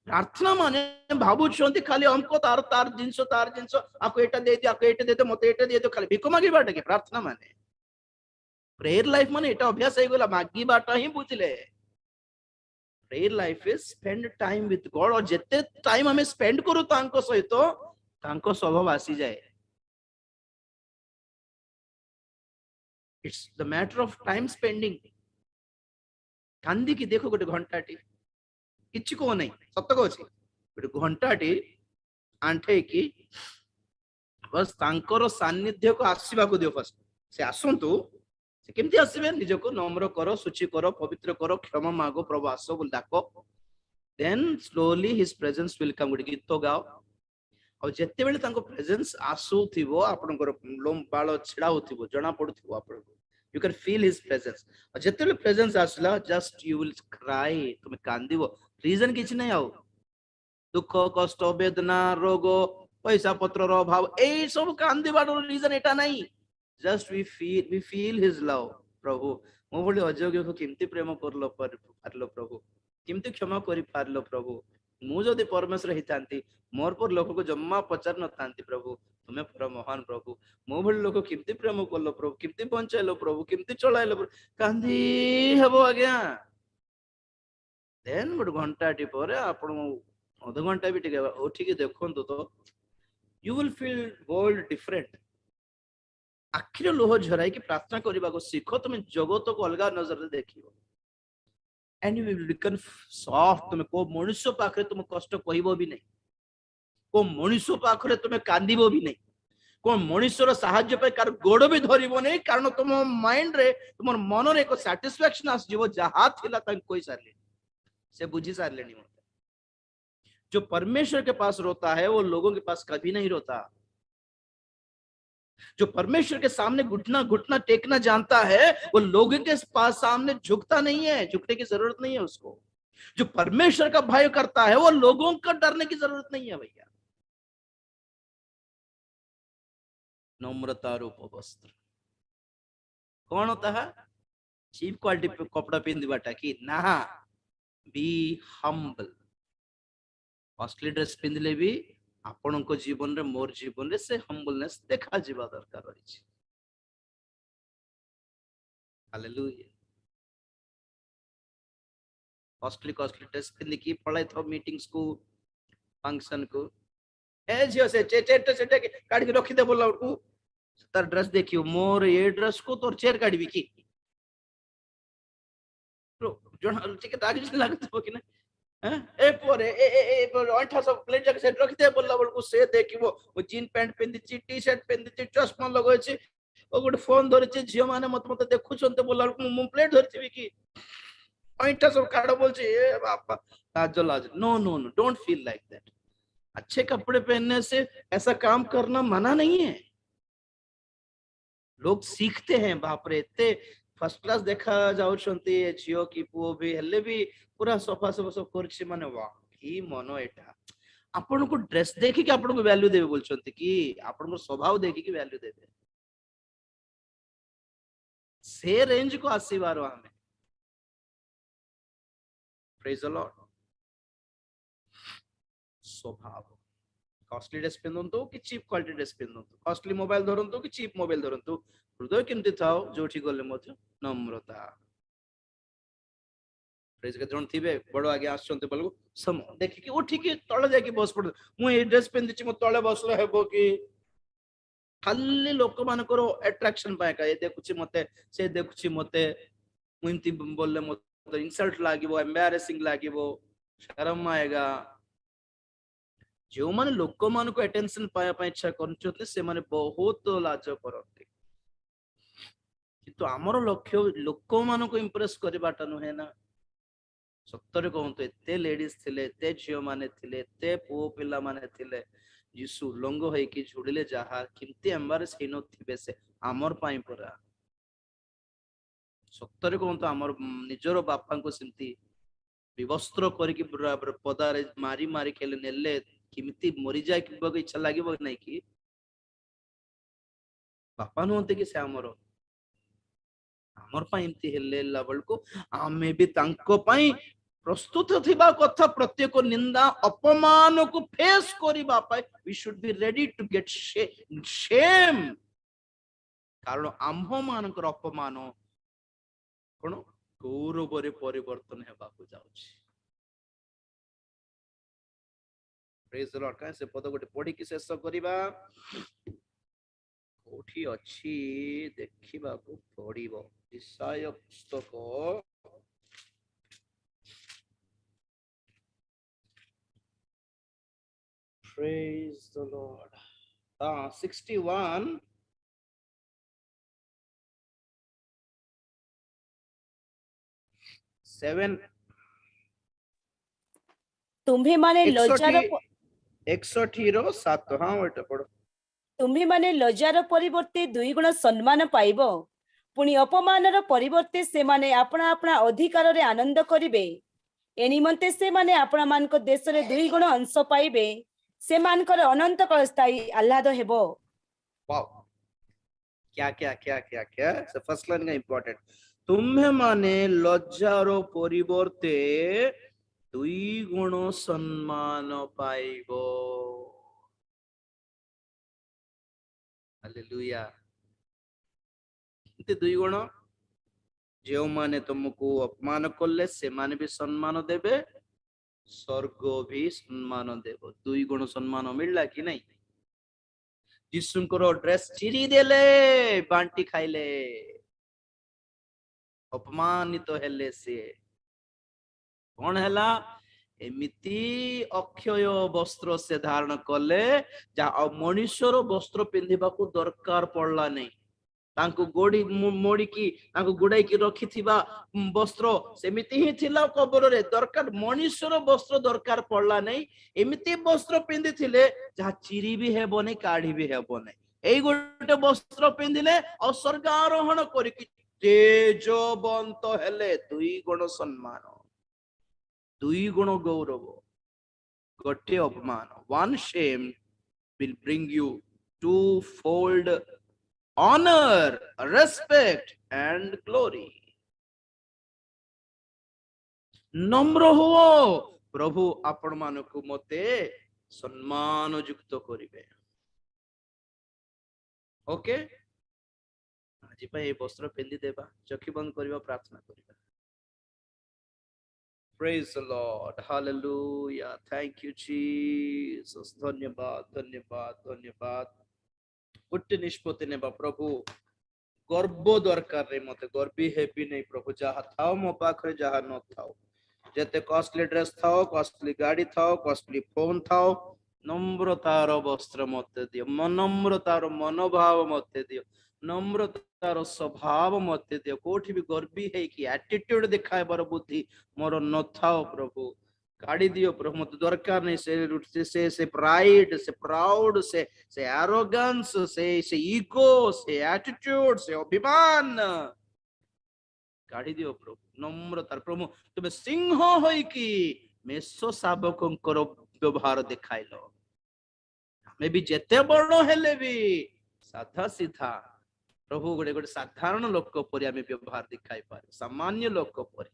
Speaker 1: प्रार्थना माने भाबुछंती खाली हमको तार तार जिंस आपको एटा दे दे, आपको एटा दे दे, मते एटा दे दे, खाली भिको मागी बाटा के प्रार्थना माने। प्रेयर लाइफ माने एटा अभ्यास हे गेला मागी बाटा ही बुझले। Prayer life is spend time with God और जते टाइम हमें स्पेंड करू तांको सहित तांको स्वभाव आसी जाए। It's the matter of time spending. कांदी की देखो गोटे घंटाटी किछि को नहीं सत्य को अछि गोटे घंटाटी आंठे की बस तांकर सान्निध्य को आसीबा को दियो फर्स्ट से आसंतु से केमती आसबे निजको नम्र करो सूची करो पवित्र करो क्षमा मागो प्रभु आसो बोल डाको then slowly his presence will come good गीत गाओ और जेते बेले तांको प्रेजेंस आसुथिबो आपनकर लोम बाळ छिडा होथिबो जना पडुथिबो आपन you can feel his presence और जेते बेले प्रेजेंस आसला जस्ट यू विल क्राई तुम कांदिबो रीजन किछ नै आउ दुख कष्ट वेदना रोग पैसा पत्र रो अभाव ए सब कांदिबाडो रीजन एटा नै just we feel his love प्रभु मो बोली अयोग्य को केमती प्रेम करलो पारलो प्रभु केमती क्षमा करि पारलो प्रभु मु जदि परमेश्वर हितांती मोर पर लोक को जम्मा पचार न थांती प्रभु तुम्हें पर महान प्रभु मो भली लोक केमती प्रेम करलो प्रभु केमती बंचाइलो प्रभु केमती चलाइलो प्रभु कांदी हेबो आज्ञा देन गुड घंटा टी पर आपण आधा घंटा भी टिके उठिके देखंतु तो you will feel world different आखिर लोह झराई की प्रार्थना करबा को सीखो तुम जगत को अलग नजर से देखिबो and you will become soft तुम को मनुष्य पाखरे तुम कष्ट कहबो भी नहीं को मनुष्य पाखरे तुम कांदिबो भी नहीं को मनुष्यर साहाय्य पे कार गोड़ भी धरिबो नहीं कारण तुम माइंड रे तुम मन रे एक सैटिस्फैक्शन आस जीवो जहा थिला तक कोई सारले से बुझी सारले नहीं होता जो परमेश्वर के पास रोता है वो लोगों के पास कभी नहीं रोता जो परमेश्वर के सामने घुटना घुटना टेकना जानता है वो लोगों के पास सामने झुकता नहीं है झुकने की जरूरत नहीं है उसको जो परमेश्वर का भय करता है वो लोगों का डरने की जरूरत नहीं है भैया नम्रता रूप वस्त्र कौन होता है चीप क्वालिटी कपड़ा पिंधवाटा कि ना बी हम्बल कॉस्टली ड्रेस पिंधले भी आपण को जीवन रे मोर जीवन रे से हम्बलनेस देखा जीवा दरकार रही हालेलुया कॉस्टली ड्रेस पिंध की पळाई थो मीटिंग्स को फंक्शन को ए झियो से चेट से काढ के रखी दे बोला को तार ड्रेस देखियो मोर ये ड्रेस को तोर चेयर काढबी की जण चिके दाग लागतो कि ना ए पोरे ए अंठा सब प्लेट जग सेट रखी दे बोला बोल को से देखिबो वो जीन पैंट पिंदी टी शर्ट पिंदी चश्मा लगोछि ओ गुड फोन धरछि झियो माने मत देखु छनते बोला मु प्लेट धरछि कि अंठा सब काढ बोलछि ए बापा लाज no no no don't feel like that अच्छे कपड़े पहनने से ऐसा काम करना मना नहीं है लोग सीखते हैं बाप रे एते फर्स्ट क्लास देखा जाउ छनती झियो की पुओ भी हेले भी पूरा सफा सब करछि माने वाह की मन एटा आपन को ड्रेस देखि कि आपन को वैल्यू देबे बोल छनती कि आपन को स्वभाव देखि कि वैल्यू देबे से रेंज को आसीबारो हमें प्रेज द लॉर्ड स्वभाव कॉस्टली ड्रेस पिंधंतु कि चीप क्वालिटी ड्रेस पिंधंतु कॉस्टली मोबाइल धरंतु कि चीप मोबाइल धरंतु हृदय केमती थाओ जोठी गले मध्य नम्रता प्रेज के जण थिबे बडो आगे आछंते बोलगो सम देखि कि उठी कि तळे जाके बस पड़ मु ए ड्रेस पिंधिछि मो तळे बसलो हेबो कि खाली लोक मानकर अट्रैक्शन पाए का ए देखुछि मते से देखुछि मते मुइंती बोलले मते इंसल्ट लागिवो एम्बैरेसिंग लागिवो शर्म आएगा जो माने लोक मान को अटेंशन पाया पाए इच्छा करछथि से माने बहुत लाज करथि किंतु हमर लक्ष्य लोक मान को इंप्रेस करबाटा नहे ना सत्तरे कहंतु एते लेडीज थिले एते झियो माने थिले एते पो पिला माने थिले यीशु लंग होई कि झुडिले जहा किंती एम्बारेस हेनो थिबे से हमर पाई परा सत्तरे कहंतु हमर निजरो बापा को सिंती विवस्त्र करके पदारे मारी मारी खेले नेले किमिति मरी जाए कि इच्छा लागिबो नै कि बापा नहते कि से हमर पाई एमती हेले लेवल को आमे भी तांको पाई प्रस्तुत थिबा कथा प्रत्येक निंदा अपमान को फेस करिबा पाई we should be ready to get shame कारण आम्भ मानकर अपमान कोन गौरव रे परिवर्तन हेबा को जाउछि प्रेज द लॉर्ड का से पद गोटे पढ़ी कि शेष करिबा कोठी अछि देखिबा को पड़िबो ईसाया पुस्तक Praise the Lord. 61 7
Speaker 2: ତୁମ୍ଭେମାନେ ଲଜ୍ଜାର
Speaker 1: 61 ର 7 ହଁ ଏଟା ପଢ।
Speaker 2: ତୁମ୍ଭେମାନେ ଲଜ୍ଜାର ପରିବର୍ତ୍ତେ 2 ଗୁଣ ସମ୍ମାନ ପାଇବ, ପୁଣି ଅପମାନର ପରିବର୍ତ୍ତେ ସେମାନେ ଆପଣା ଆପଣା ଅଧିକାରରେ ଆନନ୍ଦ କରିବେ। ଏ ନିମନ୍ତେ ସେମାନେ ଆପଣମାନଙ୍କ ଦେଶରେ 2 ଗୁଣ ଅଂଶ ପାଇବେ, ସେମାନଙ୍କର ଅନନ୍ତ କାଳ ସ୍ଥାୟୀ ଆହ୍ଲାଦ ହେବ।
Speaker 1: वाओ क्या क्या क्या क्या क्या से फर्स्ट लाइन का इंपॉर्टेंट तुम्हें माने लज्जार परिवर्ते 2 गुण सम्मान पाइबो। हालेलुया। किंतु 2 गुण जो माने तुमको अपमान करले से माने भी सम्मान देबे, स्वर्ग भी सम्मान देबो। 2 गुण सम्मान मिलला कि नहीं? यीशुଙ୍କର ड्रेस चिरी देले बांटी खाइले अपमानित हेले से कौन हैला एमिति अक्षय वस्त्र से धारण कले जा मनुष्यर वस्त्र पिंधिबा को दरकार पड़ला नहीं। तांको गोड़ी मोड़ी की तांको गुड़ाई की रखी थिबा वस्त्र सेमिति ही थिला कबर रे दरकार मनुष्यर वस्त्र दरकार पड़ला नहीं। एमिति वस्त्र पिंधि थिले जहा चिरी भी हेबो नहीं काढ़ी भी हेबो नहीं। एई गोटे वस्त्र पिंधिले और स्वर्गारोहण करिकि तेजवंत हेले 2 गुण सम्मान 2 गुण गौरव गोटे अपमान। 1 shame will bring you 2-fold honor, respect and glory. नम्र हुओ प्रभु आपण मानकु मते सम्मान युक्त करिवे। ओके आज पे वस्त्र पिंधि देबा, चक्षु बंद करबा, प्रार्थना करबा। Praise the Lord. Hallelujah. Thank you Jesus. धन्यवाद धन्यवाद धन्यवाद। गोटे निष्पत्ति नेबा प्रभु गर्व दरकार रे मते गर्वी हेबी नहीं प्रभु जहा थाओ मो पाखरे जहा न थाओ जेते कॉस्टली ड्रेस थाओ कॉस्टली गाड़ी थाओ कॉस्टली फोन थाओ नम्रतार वस्त्र मते दियो नम्रतार मनोभाव मते दियो नम्रतार स्वभाव मते दियो कोठी भी गर्वी है कि एटीट्यूड दिखाइबार बुद्धि मोर न थाओ प्रभु गाड़ी दियो प्रभु मत दरकार नहीं से प्राइड से प्राउड से एरोगेंस से ईगो से एटीट्यूड से अभिमान गाड़ी दियो प्रभु नम्रता प्रभु तुम्हें सिंह होई कि मेषो शावकंकर व्यवहार दिखाइलो हमें भी जेते बड़ हेले भी साधा सीधा प्रभु गोटे गोटे साधारण लोक परि आमे व्यवहार दिखाई पार सामान्य लोक परि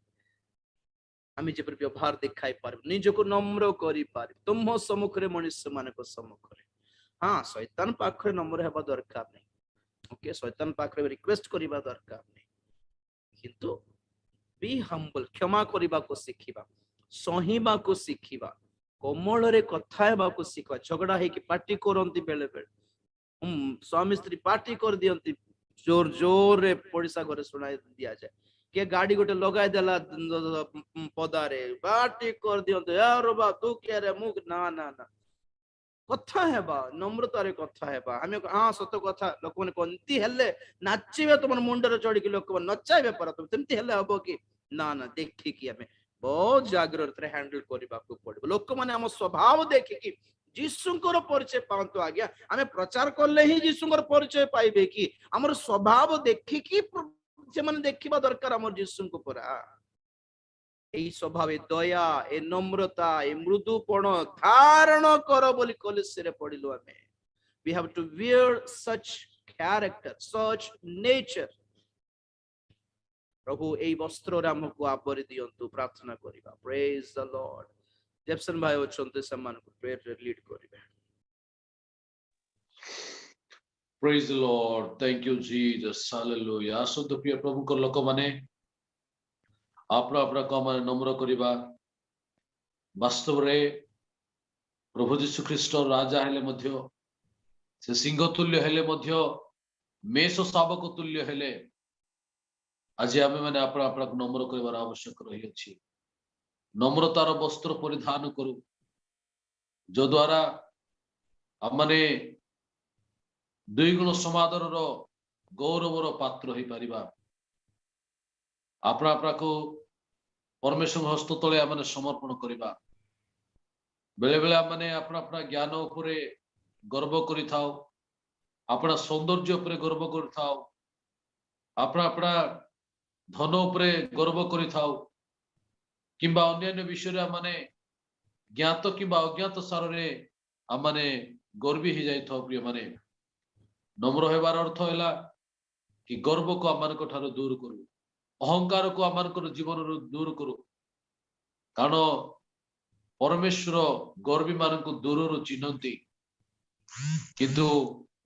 Speaker 1: आमी जे पर व्यवहार दिखाई पार निजको नम्र करी पार तुम सम्मुख रे मनुष्य मानक सम्मुख रे। हाँ शैतान पाखरे नम्र हेबा दरकार नहीं। ओके शैतान पाखरे रिक्वेस्ट करिबा दरकार नहीं किंतु बी हम्बल क्षमा करिबा को सिखिबा सहिबा को सिखिबा कोमल रे कथा हेबा को सिखा झगड़ा है कि पार्टी करंती बेले बेले स्वामी स्त्री पार्टी कर दियंती जोर जोर रे पड़िसा घरे सुनाई दिया जाए के गाड़ी गोटे लगाई देला पदारे बाटी कर दियंते यार बा तू के रे मुख ना ना ना कथा हेबा नम्रता रे कथा हेबा हमें हां सत कथा लोक माने कोंती हेले नाचिबे तुम मुंड रे चढ़ी के लोक माने नचाइबे पर तुम तेमती हेले हबो कि ना ना देखि कि हमें बहुत जागरूक रे हैंडल करबा को पड़बो। लोक माने हम स्वभाव देखि कि जीशुंकर परिचय पांतो आज्ञा हमें प्रचार करले ही जीशुंकर परिचय पाइबे कि हमर स्वभाव देखि कि से माने देखिबा दरकार हमर जीशुंको परा এই স্বভাবে দয়া এ নম্রতা এ মৃদুপণ ধারণ কর বলি কলেসরে পড়িলো আমি we have to wear such character such nature प्रभु এই বস্ত্ররে আমকু আবরি দিয়ন্তু প্রার্থনা করিবা। praise the lord জেপসন ভাই অছন্তে সম্মান প্রেয়ার লিড করিবে।
Speaker 4: Praise the Lord. Thank you, Jesus. Hallelujah. आसो तो प्रिय प्रभु को लोक माने आपरा आपरा काम नम्र करिबा वास्तव रे प्रभु यीशु ख्रीष्ट राजा हेले मध्य से सिंह तुल्य हेले मध्य मेष शावक तुल्य हेले आज आमे माने आपरा आपरा नम्र करिबार आवश्यक रही अछि। नम्रतार वस्त्र परिधान करू जो द्वारा हमने 2 गुण समादर गौरवर पात्र हो पारिबा। आपरा आपरा को परमेश्वर हस्त तले आम समर्पण करवा बेले बेले आम अपना अपना ज्ञान उपरे गर्व करि थाओ अपना सौंदर्य उपरे गर्व करि थाओ अपना अपना धन उपरे गर्व करि थाओ किंबा अन्य विषय आम ज्ञात किंबा अज्ञात सार रे आम गर्वी हो जाई थाओ प्रिय माने नम्र हेबार अर्थ है कि गर्व को आम दूर करू अहंकार को आम जीवन दूर करू कारण परमेश्वर गर्वी मान दूर चिन्हती किंतु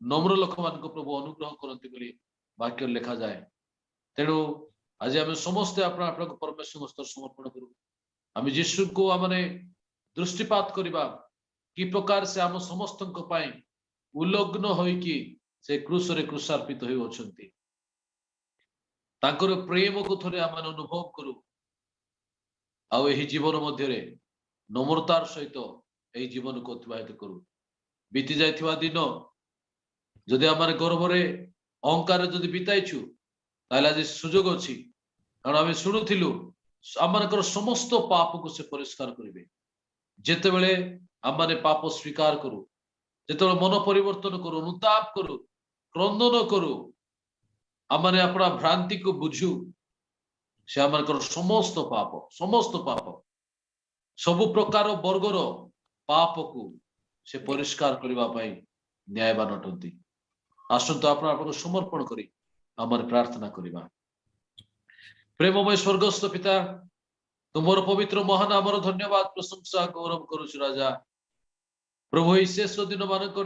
Speaker 4: नम्र लोक मान प्रभु अनुग्रह करती बोली वाक्य लिखा जाए तेणु आज आम समस्ते अपना परमेश्वर हस्त समर्पण करू आम जीशु को आम दृष्टिपात करवा कि प्रकार से आम समस्त उल्लग्न होइकी से क्रूस रे क्रूसार्पित होती प्रेम को थोड़े आम अनुभव करू आई जीवन मध्य नम्रतार सहित यही जीवन को अतिबाहित करू बीती जाइथिबा दिन जदि आम गर्व रे अहंकार जदि बिताइछु ताले आज सुजोग अछि कारण आम शुणुथिलु आम समस्त पाप को से परिष्कार करिवे जेते बेले आम पाप स्वीकार करू जेते मन परिवर्तन करू अनुताप करू क्रंदन करू आम अपना भ्रांति को बुझू से आम समस्त पाप सबु प्रकार वर्गर पाप को से परिष्कार करने न्यायवान अटंती आसतु अपना समर्पण करी आमर प्रार्थना करवा प्रेममय स्वर्गस्थ पिता तुमर पवित्र महान आमर धन्यवाद प्रशंसा गौरव करुछु राजा प्रभु एई शेष दिन मानक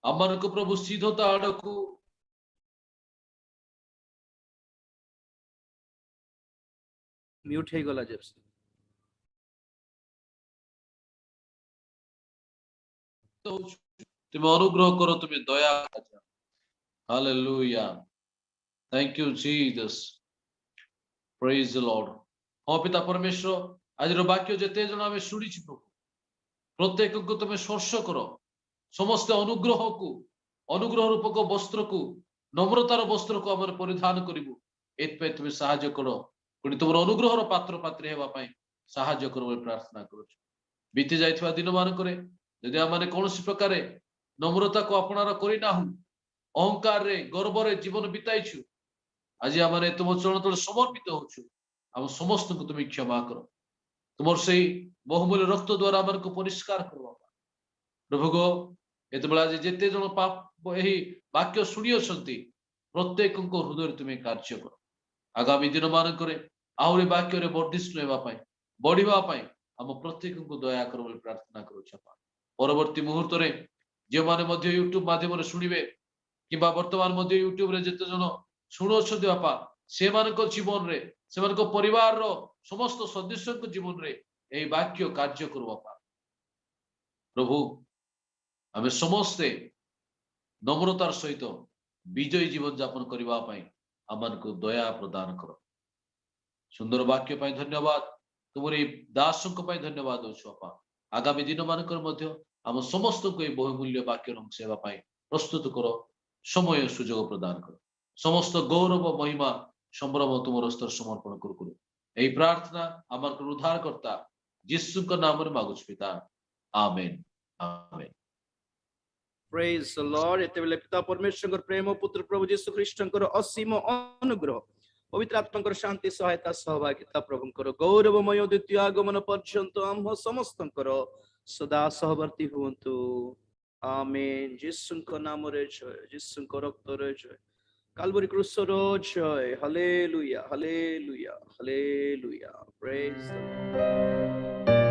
Speaker 4: आमन को प्रभु सिद्धता आड़कू
Speaker 1: म्यूट हो गला जब से
Speaker 4: तुम अनुग्रह करो तुम्हें दया कर hallelujah thank you Jesus praise the Lord हाँ पिता परमेश्वर आज वाक्य जेते जन आमे शुणिछु प्रभु प्रत्येक को तुम्हें स्पर्श करो समस्त अनुग्रह रूपक वस्त्र को नम्रतार वस्त्र को आम परिधान करू एत तुम्हें साहाय्य करो पुणी तुम अनुग्रहर पात्र पात्री हेबा पई साहाय्य करो बोली प्रार्थना करूछु बीती जाइथिबा दिन मानकरे यदि आम कौन प्रकार नम्रता को अपनार करना अहंकार रे गर्व रे जीवन बिताइछु आज आम तुम चरण तले समर्पित होछु आम समस्त को तुम क्षमा करो तुम से बहुमूल्य रक्त द्वारा आम को परिष्कार करो प्रभु गो एत बेला आज जेते जन पाप यही वाक्य शुणी प्रत्येक हृदय तुम्हें कार्य करो आगामी दिन मानकरे आहरी वाक्य रे वर्धिष्णु हेबा पई बढ़िबा पई हम प्रत्येक को दया करो बोली प्रार्थना करूछु परवर्ती मुहूर्त रे जे माने मध्य यूट्यूब माध्यम रे सुनिबे किबा वर्तमान मध्य यूट्यूब रे जेते जन सुनो छथि बापा से मानको जीवन रे से मानको परिवार रो समस्त सदस्य को जीवन रे एई वाक्य कार्य करू बापा प्रभु हमें समस्ते नम्रतार सहित विजयी जीवन यापन करबा पई आमन को दया प्रदान करो सुंदर वाक्य पाई धन्यवाद तुमरी दास पाई धन्यवाद दउछु बापा आगामी दिन मानकर मध्य आम समस्त को बहुमूल्य वाक्य सेवा पाई प्रस्तुत करो समय सुजोग प्रदान करो समस्त गौरव महिमा संभ्रम तुम स्तर समर्पण करू यही प्रार्थना आमर उद्धारकर्ता यीशु का नाम रे मागुछ पिता आमेन आमेन
Speaker 1: प्रेज द लॉर्ड एते बेले पिता परमेश्वर प्रेम पुत्र प्रभु यीशु ख्रीष्टंकर असीम अनुग्रह पवित्र आत्मा शांति सहायता सहभागिता प्रभुंकर गौरवमय द्वितीय आगमन पर्यंत आम समस्त सदा सहवर्ती हुंतु आमेन यीशुଙ୍କ नामରେ जय यीशुଙ୍କ रक्तरे जय काल्वरी क्रूसର जय hallelujah hallelujah hallelujah praise the Lord